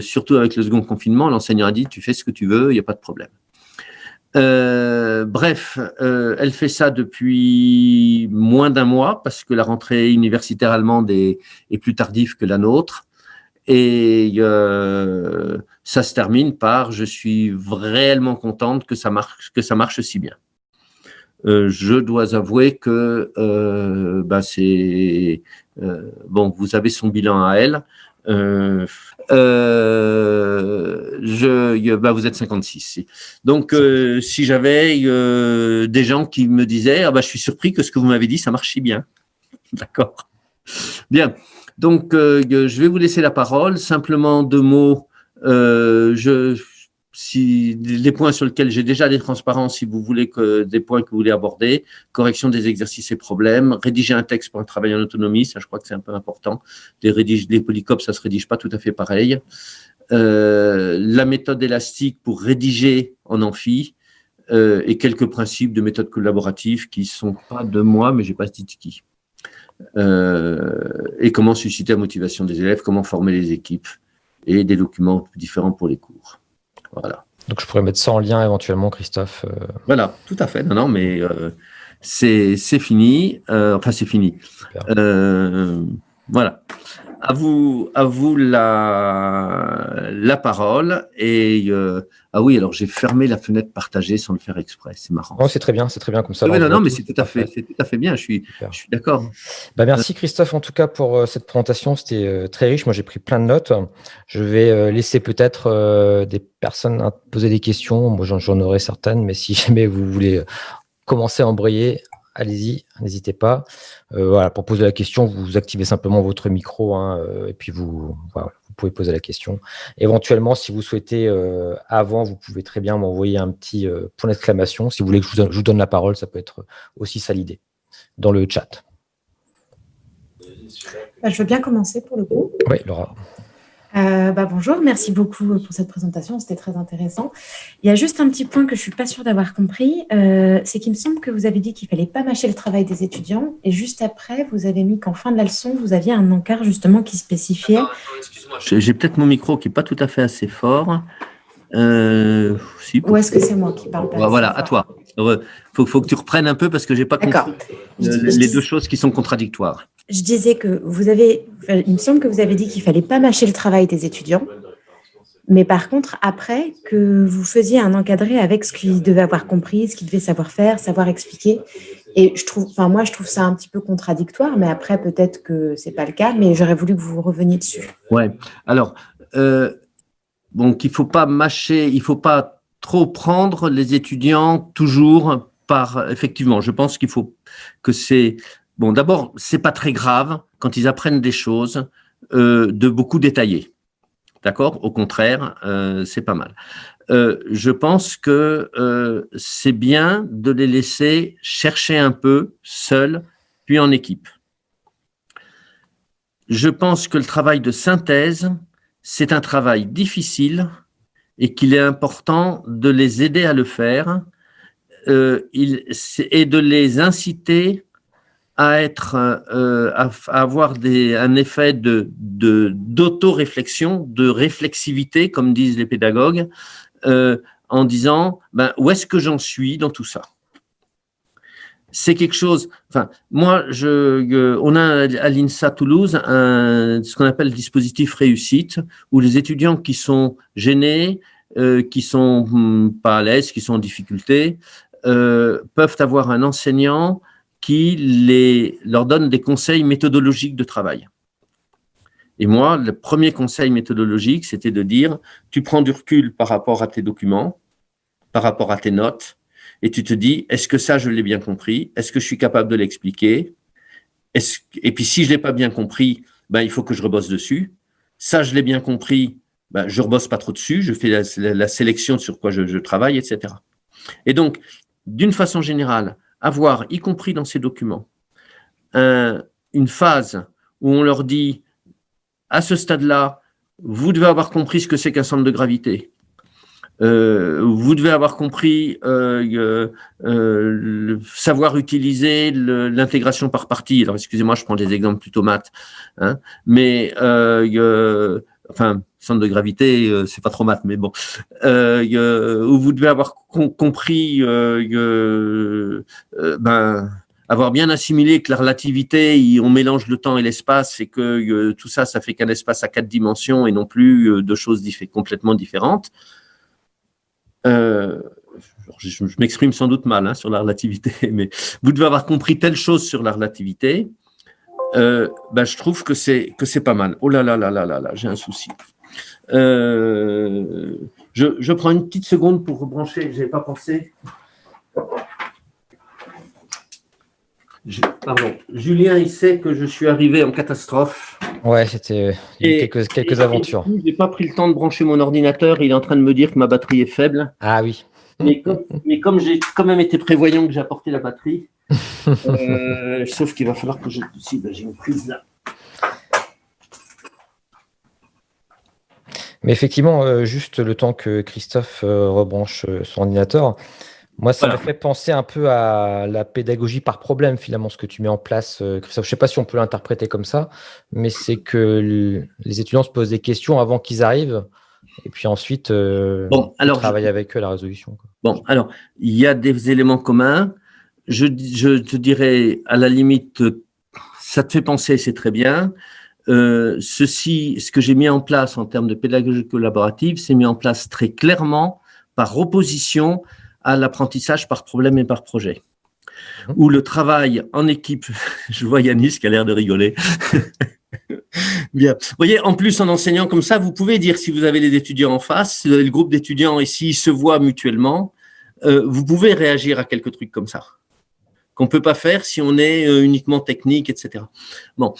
surtout avec le second confinement, l'enseignant a dit « tu fais ce que tu veux, il n'y a pas de problème ». Bref, elle fait ça depuis moins d'un mois parce que la rentrée universitaire allemande est plus tardive que la nôtre. Et ça se termine par « je suis réellement contente que ça marche si bien ». Je dois avouer que c'est bon, vous avez son bilan à elle. Vous êtes 56. Donc, si j'avais des gens qui me disaient je suis surpris que ce que vous m'avez dit, ça marche si bien. D'accord. Bien. Donc, je vais vous laisser la parole. Simplement 2 mots. Si les points sur lesquels j'ai déjà des transparences, si vous voulez des points que vous voulez aborder, correction des exercices et problèmes, rédiger un texte pour un travail en autonomie, ça je crois que c'est un peu important. Les polycopes, ça se rédige pas tout à fait pareil. La méthode élastique pour rédiger en amphi et quelques principes de méthode collaborative qui sont pas de moi, mais j'ai pas dit qui. Et comment susciter la motivation des élèves, comment former les équipes et des documents différents pour les cours. Voilà. Donc je pourrais mettre ça en lien éventuellement, Christophe. Voilà, tout à fait. Non, mais c'est fini. Enfin, c'est fini. Voilà. À vous la parole. Et oui, alors j'ai fermé la fenêtre partagée sans le faire exprès. C'est marrant. Oh, c'est très bien comme ça. Oui, non, mais c'est tout à fait bien. Je suis d'accord. Merci Christophe en tout cas pour cette présentation. C'était très riche. Moi, j'ai pris plein de notes. Je vais laisser peut-être des personnes poser des questions. Moi, j'en aurai certaines, mais si jamais vous voulez commencer à embrayer, allez-y, n'hésitez pas. Voilà, pour poser la question, vous activez simplement votre micro et puis vous pouvez poser la question. Éventuellement, si vous souhaitez, avant, vous pouvez très bien m'envoyer un petit point d'exclamation. Si vous voulez que je vous donne la parole, ça peut être aussi ça l'idée, dans le chat. Je veux bien commencer pour le coup. Oui, Laura. Bonjour, merci beaucoup pour cette présentation, c'était très intéressant. Il y a juste un petit point que je ne suis pas sûre d'avoir compris, c'est qu'il me semble que vous avez dit qu'il ne fallait pas mâcher le travail des étudiants et juste après, vous avez mis qu'en fin de la leçon, vous aviez un encart justement qui spécifiait… Attends, excuse-moi, j'ai peut-être mon micro qui n'est pas tout à fait assez fort. Ou est-ce que c'est moi qui parle pas Voilà, à toi. Faut que tu reprennes un peu parce que je n'ai pas compris les deux choses qui sont contradictoires. Je disais que il me semble que vous avez dit qu'il ne fallait pas mâcher le travail des étudiants, mais par contre, après, que vous faisiez un encadré avec ce qu'ils devaient avoir compris, ce qu'ils devaient savoir faire, savoir expliquer. Et je trouve ça un petit peu contradictoire, mais après, peut-être que ce n'est pas le cas, mais j'aurais voulu que vous reveniez dessus. Ouais. Alors, qu'il ne faut pas mâcher, il ne faut pas trop prendre les étudiants toujours par… Effectivement, je pense qu'il faut que c'est… Bon, d'abord, c'est pas très grave quand ils apprennent des choses de beaucoup détailler. D'accord ? Au contraire, c'est pas mal. Je pense que c'est bien de les laisser chercher un peu seuls, puis en équipe. Je pense que le travail de synthèse, c'est un travail difficile et qu'il est important de les aider à le faire et de les inciter à avoir un effet d'auto-réflexion, de réflexivité, comme disent les pédagogues, en disant où est-ce que j'en suis dans tout ça. C'est quelque chose. Enfin, moi, on a à l'INSA Toulouse ce qu'on appelle le dispositif réussite, où les étudiants qui sont gênés, qui sont pas à l'aise, qui sont en difficulté, peuvent avoir un enseignant qui leur donne des conseils méthodologiques de travail. Et moi, le premier conseil méthodologique, c'était de dire, tu prends du recul par rapport à tes documents, par rapport à tes notes, et tu te dis, est-ce que ça, je l'ai bien compris? Est-ce que je suis capable de l'expliquer? Et puis, si je ne l'ai pas bien compris, il faut que je rebosse dessus. Ça, je l'ai bien compris, je ne rebosse pas trop dessus, je fais la sélection sur quoi je travaille, etc. Et donc, d'une façon générale, avoir, y compris dans ces documents, une phase où on leur dit, à ce stade-là, vous devez avoir compris ce que c'est qu'un centre de gravité. Vous devez avoir compris savoir utiliser l'intégration par partie. Alors, excusez-moi, je prends des exemples plutôt maths, mais enfin, centre de gravité, c'est pas trop maths, mais bon, où vous devez avoir compris, avoir bien assimilé que la relativité, on mélange le temps et l'espace et que tout ça, ça fait qu'un espace à 4 dimensions et non plus deux choses complètement différentes. Je m'exprime sans doute mal sur la relativité, mais vous devez avoir compris telle chose sur la relativité. Je trouve que c'est pas mal. Oh là là là là là là, j'ai un souci. Je prends une petite seconde pour rebrancher, je n'avais pas pensé. Pardon. Julien, il sait que je suis arrivé en catastrophe. Ouais, c'était quelques aventures. Je n'ai pas pris le temps de brancher mon ordinateur, il est en train de me dire que ma batterie est faible. Ah oui. Mais comme j'ai quand même été prévoyant que j'ai apporté la batterie, sauf qu'il va falloir que j'ai une prise là. Mais effectivement, juste le temps que Christophe rebranche son ordinateur, moi, ça me fait penser un peu à la pédagogie par problème, finalement, ce que tu mets en place, Christophe. Je ne sais pas si on peut l'interpréter comme ça, mais c'est que les étudiants se posent des questions avant qu'ils arrivent, et puis ensuite, on travaille avec eux à la résolution. Bon, alors, il y a des éléments communs. Je te dirais, à la limite, ça te fait penser, c'est très bien. Ce que j'ai mis en place en termes de pédagogie collaborative, c'est mis en place très clairement par opposition à l'apprentissage par problème et par projet. Où le travail en équipe, je vois Yanis qui a l'air de rigoler. Bien. Vous voyez, en plus, en enseignant comme ça, vous pouvez dire si vous avez les étudiants en face, si vous avez le groupe d'étudiants et s'ils se voient mutuellement, vous pouvez réagir à quelques trucs comme ça, qu'on ne peut pas faire si on est uniquement technique, etc. Bon.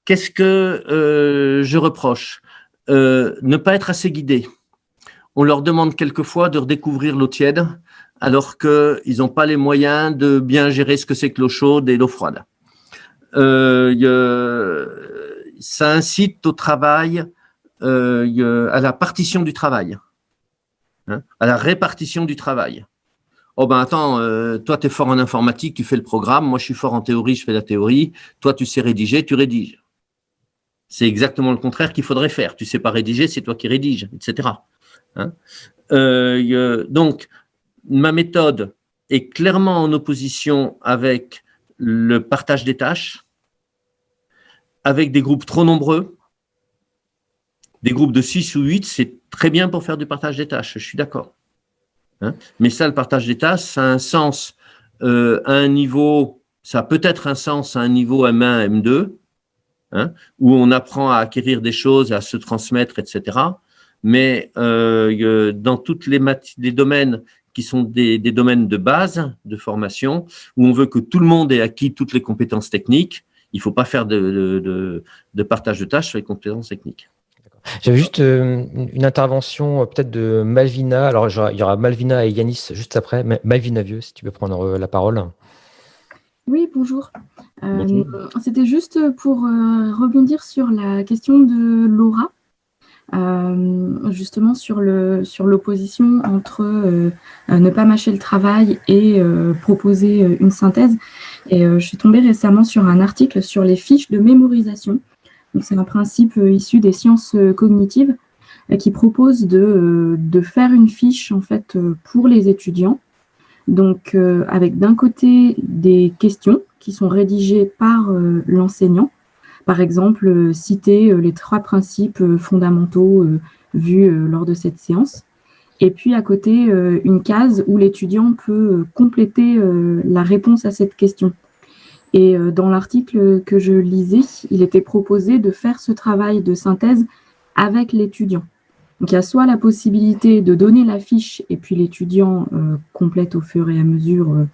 Qu'est-ce que je reproche ? Ne pas être assez guidé. On leur demande quelquefois de redécouvrir l'eau tiède, alors qu'ils n'ont pas les moyens de bien gérer ce que c'est que l'eau chaude et l'eau froide. Ça incite au travail, à la partition du travail, à la répartition du travail. Oh ben attends, toi tu es fort en informatique, tu fais le programme, moi je suis fort en théorie, je fais la théorie, toi tu sais rédiger, tu rédiges. C'est exactement le contraire qu'il faudrait faire. Tu ne sais pas rédiger, c'est toi qui rédiges, etc. Donc, ma méthode est clairement en opposition avec le partage des tâches, avec des groupes trop nombreux. Des groupes de 6 ou 8, c'est très bien pour faire du partage des tâches, je suis d'accord. Mais ça, le partage des tâches, ça a un sens à un niveau, ça a peut-être un sens à un niveau M1, M2, où on apprend à acquérir des choses, à se transmettre, etc. Mais dans tous les domaines qui sont des domaines de base, de formation, où on veut que tout le monde ait acquis toutes les compétences techniques, il ne faut pas faire de partage de tâches sur les compétences techniques. J'avais juste une intervention peut-être de Malvina. Alors, il y aura Malvina et Yanis juste après. Malvina Vieux, si tu veux prendre la parole. Oui, bonjour. C'était juste pour rebondir sur la question de Laura, justement sur l'opposition entre ne pas mâcher le travail et proposer une synthèse. Et je suis tombée récemment sur un article sur les fiches de mémorisation. C'est un principe issu des sciences cognitives qui propose de faire une fiche en fait pour les étudiants. Donc, avec d'un côté des questions qui sont rédigées par l'enseignant, par exemple, citer les 3 principes fondamentaux vus lors de cette séance, et puis à côté, une case où l'étudiant peut compléter la réponse à cette question. Et dans l'article que je lisais, il était proposé de faire ce travail de synthèse avec l'étudiant. Donc, il y a soit la possibilité de donner la fiche et puis l'étudiant complète au fur et à mesure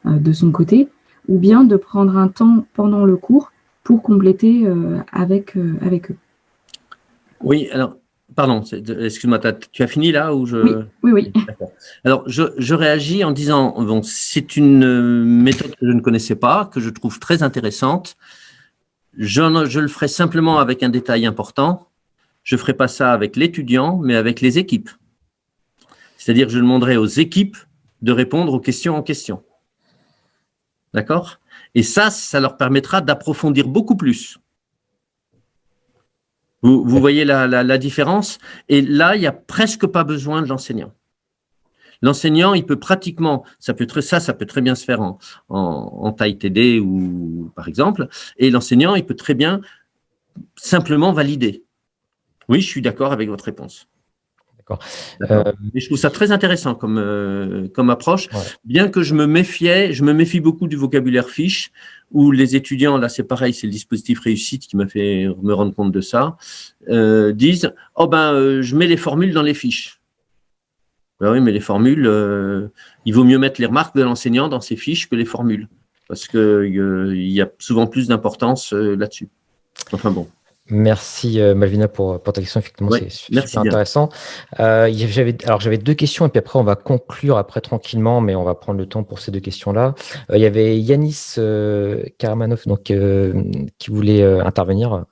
de son côté, ou bien de prendre un temps pendant le cours pour compléter avec eux. Oui, alors, pardon, excuse-moi, tu as fini là ou Oui. Alors, je réagis en disant, bon, c'est une méthode que je ne connaissais pas, que je trouve très intéressante. Je le ferai simplement avec un détail important. Je ne ferai pas ça avec l'étudiant, mais avec les équipes. C'est-à-dire que je demanderai aux équipes de répondre aux questions en question. D'accord ? Et ça leur permettra d'approfondir beaucoup plus. Vous voyez la différence? Et là, il n'y a presque pas besoin de l'enseignant. L'enseignant, il peut pratiquement, ça peut très bien se faire en taille TD ou par exemple, et l'enseignant, il peut très bien simplement valider. Oui, je suis d'accord avec votre réponse. D'accord. Mais je trouve ça très intéressant comme approche, Ouais. bien que je me méfie beaucoup du vocabulaire fiche, où les étudiants, là c'est pareil, c'est le dispositif réussite qui m'a fait me rendre compte de ça, disent « Oh ben, je mets les formules dans les fiches ». Ben oui, mais les formules, il vaut mieux mettre les remarques de l'enseignant dans ses fiches que les formules, parce qu'il y a souvent plus d'importance là-dessus. Enfin bon. Merci Malvina pour ta question, effectivement Ouais, c'est merci super bien. intéressant. J'avais deux questions et puis après on va conclure après tranquillement, mais on va prendre le temps pour ces deux questions-là. Il y avait Yanis Karamanov donc, qui voulait intervenir.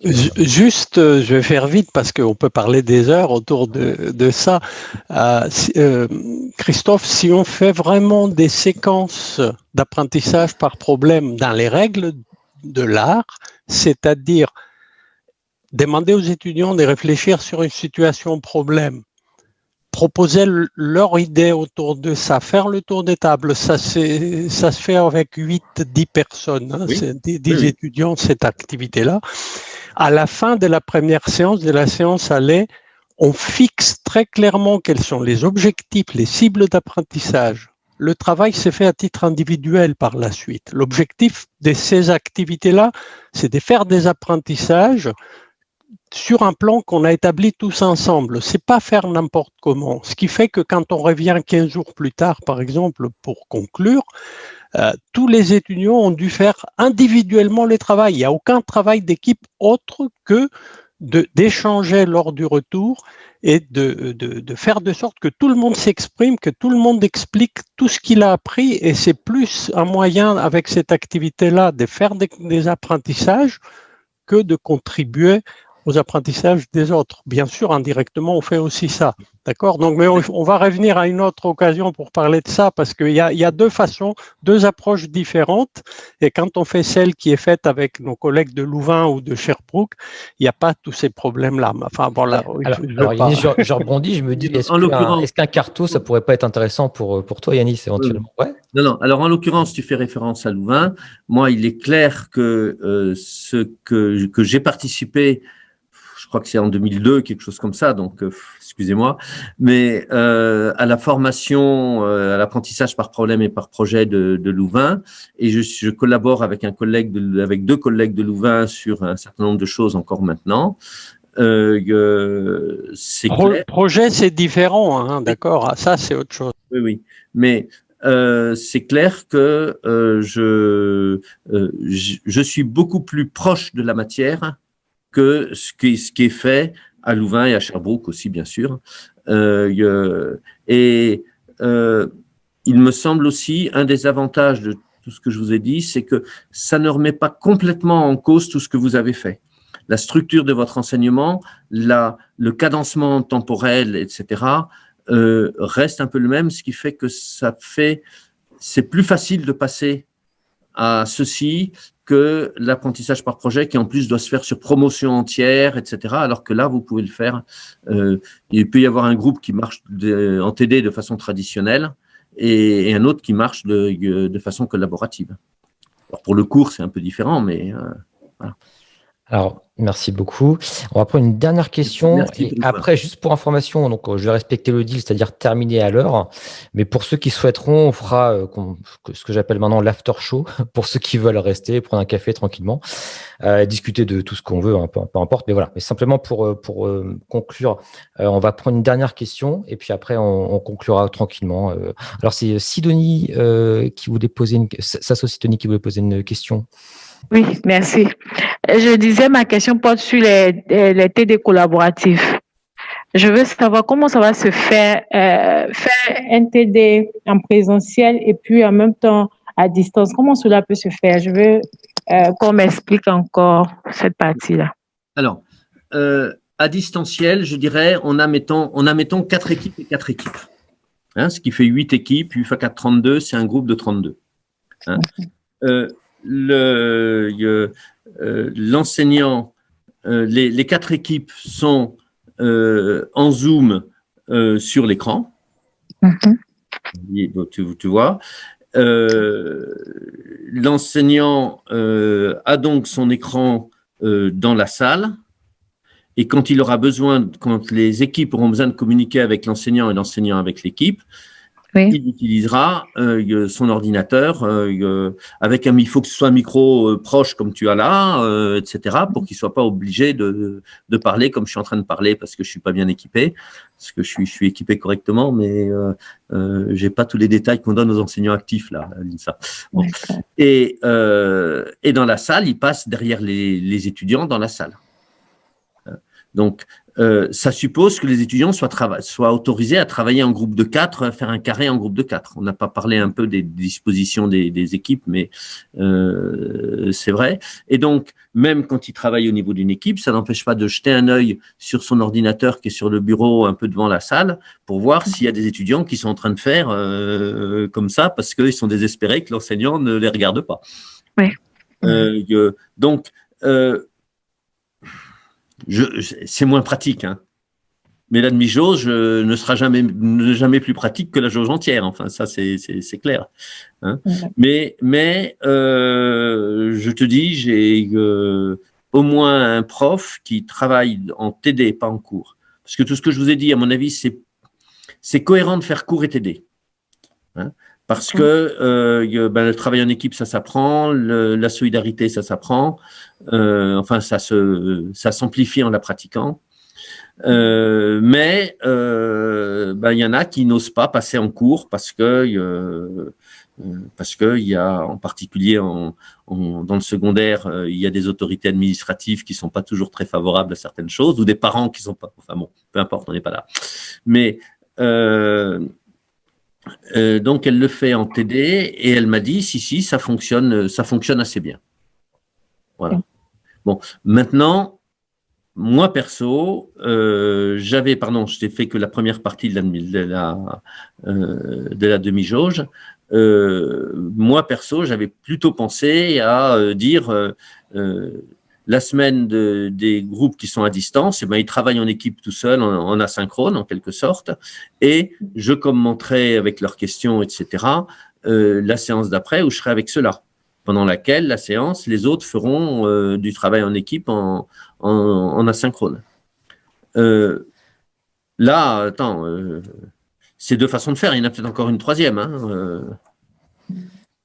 Juste, je vais faire vite parce qu'on peut parler des heures autour de ça. Christophe, si on fait vraiment des séquences d'apprentissage par problème dans les règles de l'art, c'est-à-dire demander aux étudiants de réfléchir sur une situation problème, proposer leur idée autour de ça, faire le tour des tables, ça se fait avec 8-10 personnes, hein, Oui. 10 étudiants, cette activité-là. À la fin de la première séance, on fixe très clairement quels sont les objectifs, les cibles d'apprentissage. Le travail s'est fait à titre individuel par la suite. L'objectif de ces activités-là, c'est de faire des apprentissages sur un plan qu'on a établi tous ensemble. C'est pas faire n'importe comment. Ce qui fait que quand on revient 15 jours plus tard, par exemple, pour conclure, tous les étudiants ont dû faire individuellement le travail. Il n'y a aucun travail d'équipe autre que d'échanger lors du retour et de faire de sorte que tout le monde s'exprime, que tout le monde explique tout ce qu'il a appris. Et c'est plus un moyen, avec cette activité-là, de faire des apprentissages que de contribuer aux apprentissages des autres. Bien sûr, indirectement, on fait aussi ça. D'accord? Donc, mais on va revenir à une autre occasion pour parler de ça, parce qu'il y a deux façons, deux approches différentes. Et quand on fait celle qui est faite avec nos collègues de Louvain ou de Sherbrooke, il n'y a pas tous ces problèmes-là. Enfin, bon, là, alors Yanis, je rebondis, je me dis, est-ce qu'un carto, ça pourrait pas être intéressant pour toi, Yanis, éventuellement? Ouais. Non. Alors, en l'occurrence, tu fais référence à Louvain. Moi, il est clair que ce que j'ai participé, je crois que c'est en 2002, quelque chose comme ça, donc excusez-moi, mais à la formation, à l'apprentissage par problème et par projet de Louvain, et je collabore avec avec deux collègues de Louvain sur un certain nombre de choses encore maintenant. C'est clair. Projet, c'est différent, hein, d'accord. Ça, c'est autre chose. Oui, mais c'est clair que je suis beaucoup plus proche de la matière que ce qui est fait à Louvain et à Sherbrooke aussi, bien sûr. Il me semble aussi, un des avantages de tout ce que je vous ai dit, c'est que ça ne remet pas complètement en cause tout ce que vous avez fait. La structure de votre enseignement, le cadencement temporel, etc., reste un peu le même, ce qui fait que c'est plus facile de passer à ceci que l'apprentissage par projet qui en plus doit se faire sur promotion entière, etc. Alors que là, vous pouvez le faire. Il peut y avoir un groupe qui marche en TD de façon traditionnelle et un autre qui marche de façon collaborative. Alors pour le cours, c'est un peu différent, mais voilà. Alors, merci beaucoup. On va prendre une dernière question. Merci Et après, juste pour information, donc je vais respecter le deal, c'est-à-dire terminer à l'heure. Mais pour ceux qui souhaiteront, on fera ce que j'appelle maintenant l'after show, pour ceux qui veulent rester, prendre un café tranquillement, discuter de tout ce qu'on veut, hein, peu importe. Mais voilà, mais simplement pour conclure, on va prendre une dernière question et puis après, on conclura tranquillement. Alors, c'est Sidonie qui voulait poser Sidonie qui voulait poser une question. Oui, merci. Je disais, ma question porte sur les TD collaboratifs. Je veux savoir comment ça va se faire un TD en présentiel et puis en même temps à distance. Comment cela peut se faire? Je veux qu'on m'explique encore cette partie-là. Alors, à distanciel, je dirais, on a mettons 4 équipes et 4 équipes. Hein, ce qui fait 8 équipes, 8 x 4, 32, c'est un groupe de 32. Hein. L'enseignant les 4 équipes sont en Zoom sur l'écran. Tu vois. L'enseignant a donc son écran dans la salle. Et quand les équipes auront besoin de communiquer avec l'enseignant et l'enseignant avec l'équipe, il utilisera son ordinateur il faut que ce soit un micro proche comme tu as là, etc., pour qu'il ne soit pas obligé de parler comme je suis en train de parler parce que je ne suis pas bien équipé, parce que je suis équipé correctement, mais je n'ai pas tous les détails qu'on donne aux enseignants actifs là, à l'INSA. Bon. Et dans la salle, il passe derrière les étudiants dans la salle. Donc, ça suppose que les étudiants soient autorisés à travailler en groupe de 4, à faire un carré en groupe de 4. On n'a pas parlé un peu des dispositions des équipes, mais c'est vrai. Et donc, même quand ils travaillent au niveau d'une équipe, ça n'empêche pas de jeter un œil sur son ordinateur qui est sur le bureau un peu devant la salle pour voir s'il y a des étudiants qui sont en train de faire comme ça parce qu'ils sont désespérés que l'enseignant ne les regarde pas. Oui. Donc, c'est moins pratique, hein. Mais la demi-jauge ne sera jamais plus pratique que la jauge entière. Enfin, ça, c'est clair. Hein. Mais je te dis, j'ai au moins un prof qui travaille en TD, pas en cours. Parce que tout ce que je vous ai dit, à mon avis, c'est cohérent de faire cours et TD. Hein. Parce que le travail en équipe, ça s'apprend, la solidarité, ça s'apprend. Enfin, ça s'amplifie en la pratiquant. Mais il y en a qui n'osent pas passer en cours parce que il y a, en particulier dans le secondaire, il y a des autorités administratives qui sont pas toujours très favorables à certaines choses ou des parents qui sont pas. Enfin bon, peu importe, on n'est pas là. Mais donc elle le fait en TD et elle m'a dit si ça fonctionne assez bien. Voilà. Bon, maintenant, moi perso, je t'ai fait que la première partie de la demi-jauge. Moi perso, j'avais plutôt pensé à dire la semaine des groupes qui sont à distance, ils travaillent en équipe tout seul, en asynchrone en quelque sorte, et je commenterai avec leurs questions, etc., la séance d'après où je serai avec ceux-là, pendant laquelle la séance, les autres feront du travail en équipe en asynchrone. Là, attends, c'est 2 façons de faire, il y en a peut-être encore une troisième. Hein,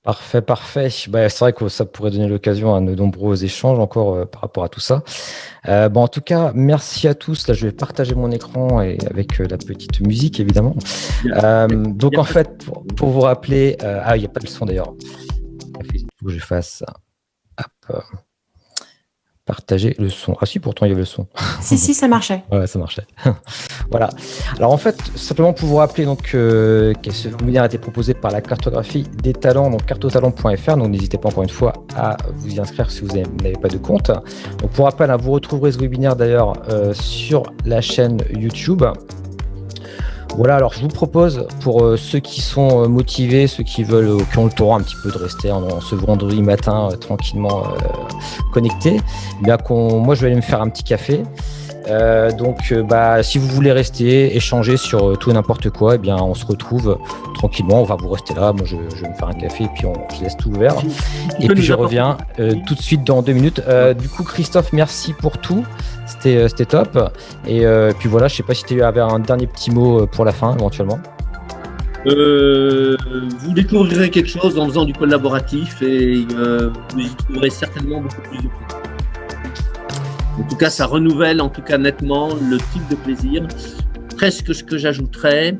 Parfait. C'est vrai que ça pourrait donner l'occasion à de nombreux échanges encore par rapport à tout ça. En tout cas, merci à tous. Là, je vais partager mon écran et avec la petite musique, évidemment. Donc, en fait, pour vous rappeler... il n'y a pas de son d'ailleurs. Il faut que je fasse... Hop, partager le son. Ah si, pourtant il y avait le son. Si, ça marchait. Ouais, ça marchait. Voilà. Alors en fait, simplement pour vous rappeler donc, que ce webinaire a été proposé par la cartographie des talents, donc cartotalent.fr. Donc n'hésitez pas encore une fois à vous y inscrire si vous n'avez pas de compte. Donc pour rappel, vous retrouverez ce webinaire d'ailleurs sur la chaîne YouTube. Voilà, alors je vous propose pour ceux qui sont motivés, ceux qui ont le temps un petit peu de rester en ce vendredi matin tranquillement connectés, moi je vais aller me faire un petit café. Si vous voulez rester, échanger sur tout et n'importe quoi, on se retrouve tranquillement, on va vous rester là, moi je vais me faire un café et puis je laisse tout ouvert. Et puis je reviens tout de suite dans 2 minutes. Du coup Christophe, merci pour tout. C'était top. Et puis voilà, je sais pas si tu avais un dernier petit mot pour la fin, éventuellement. Vous découvrirez quelque chose en faisant du collaboratif et vous y trouverez certainement beaucoup plus de plaisir. En tout cas, ça renouvelle nettement le type de plaisir. Presque ce que j'ajouterais,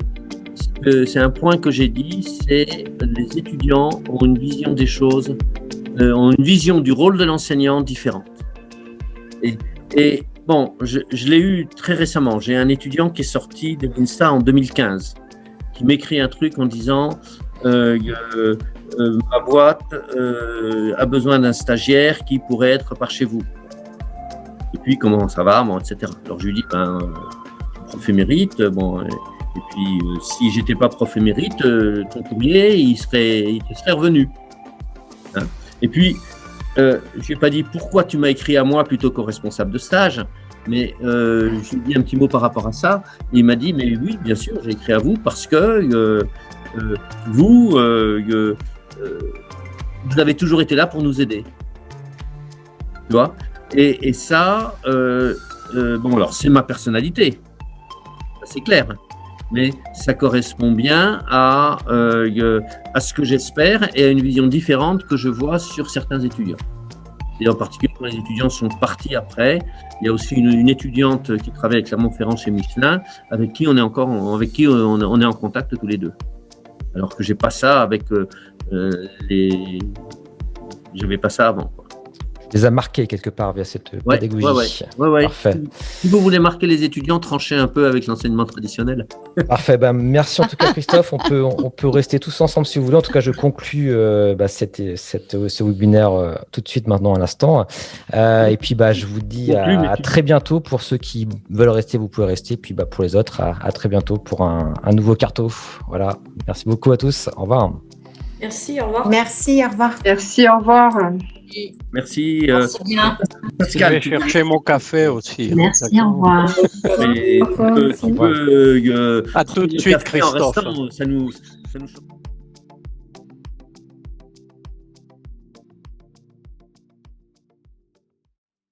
c'est un point que j'ai dit, c'est les étudiants ont une vision des choses, ont une vision du rôle de l'enseignant différente. Et bon, je l'ai eu très récemment. J'ai un étudiant qui est sorti de l'INSA en 2015, qui m'écrit un truc en disant ma boîte a besoin d'un stagiaire qui pourrait être par chez vous. Et puis, comment ça va, etc. Alors, je lui dis, prof émérite, et puis, si j'étais pas prof émérite, ton courrier, il te serait revenu. Hein. Et puis, je lui ai pas dit pourquoi tu m'as écrit à moi plutôt qu'au responsable de stage, mais je lui ai dit un petit mot par rapport à ça. Il m'a dit, mais oui, bien sûr, j'ai écrit à vous parce que vous avez toujours été là pour nous aider. Tu vois ? Et ça, bon, alors c'est ma personnalité, ça, c'est clair, mais ça correspond bien à ce que j'espère et à une vision différente que je vois sur certains étudiants. Et en particulier, quand les étudiants sont partis après, il y a aussi une étudiante qui travaille avec Clermont-Ferrand chez Michelin, avec qui on est en contact tous les deux. Alors que j'ai pas ça avec j'avais pas ça avant, quoi. Les a marqués quelque part via cette pédagogie. Ouais. Parfait. Si vous voulez marquer les étudiants, tranchez un peu avec l'enseignement traditionnel. Parfait. Merci en tout cas, Christophe. On peut rester tous ensemble si vous voulez. En tout cas, je conclus ce webinaire tout de suite maintenant à l'instant. Et puis, je vous dis à très bientôt. Pour ceux qui veulent rester, vous pouvez rester. Puis, pour les autres, à très bientôt pour un nouveau carto. Voilà. Merci beaucoup à tous. Au revoir. Merci, au revoir. Merci, au revoir. Merci, au revoir. Merci. Bien. Pascal, Je vais chercher mon café aussi. Merci, au revoir. Mais, À tout de suite, Christophe. ça nous choque.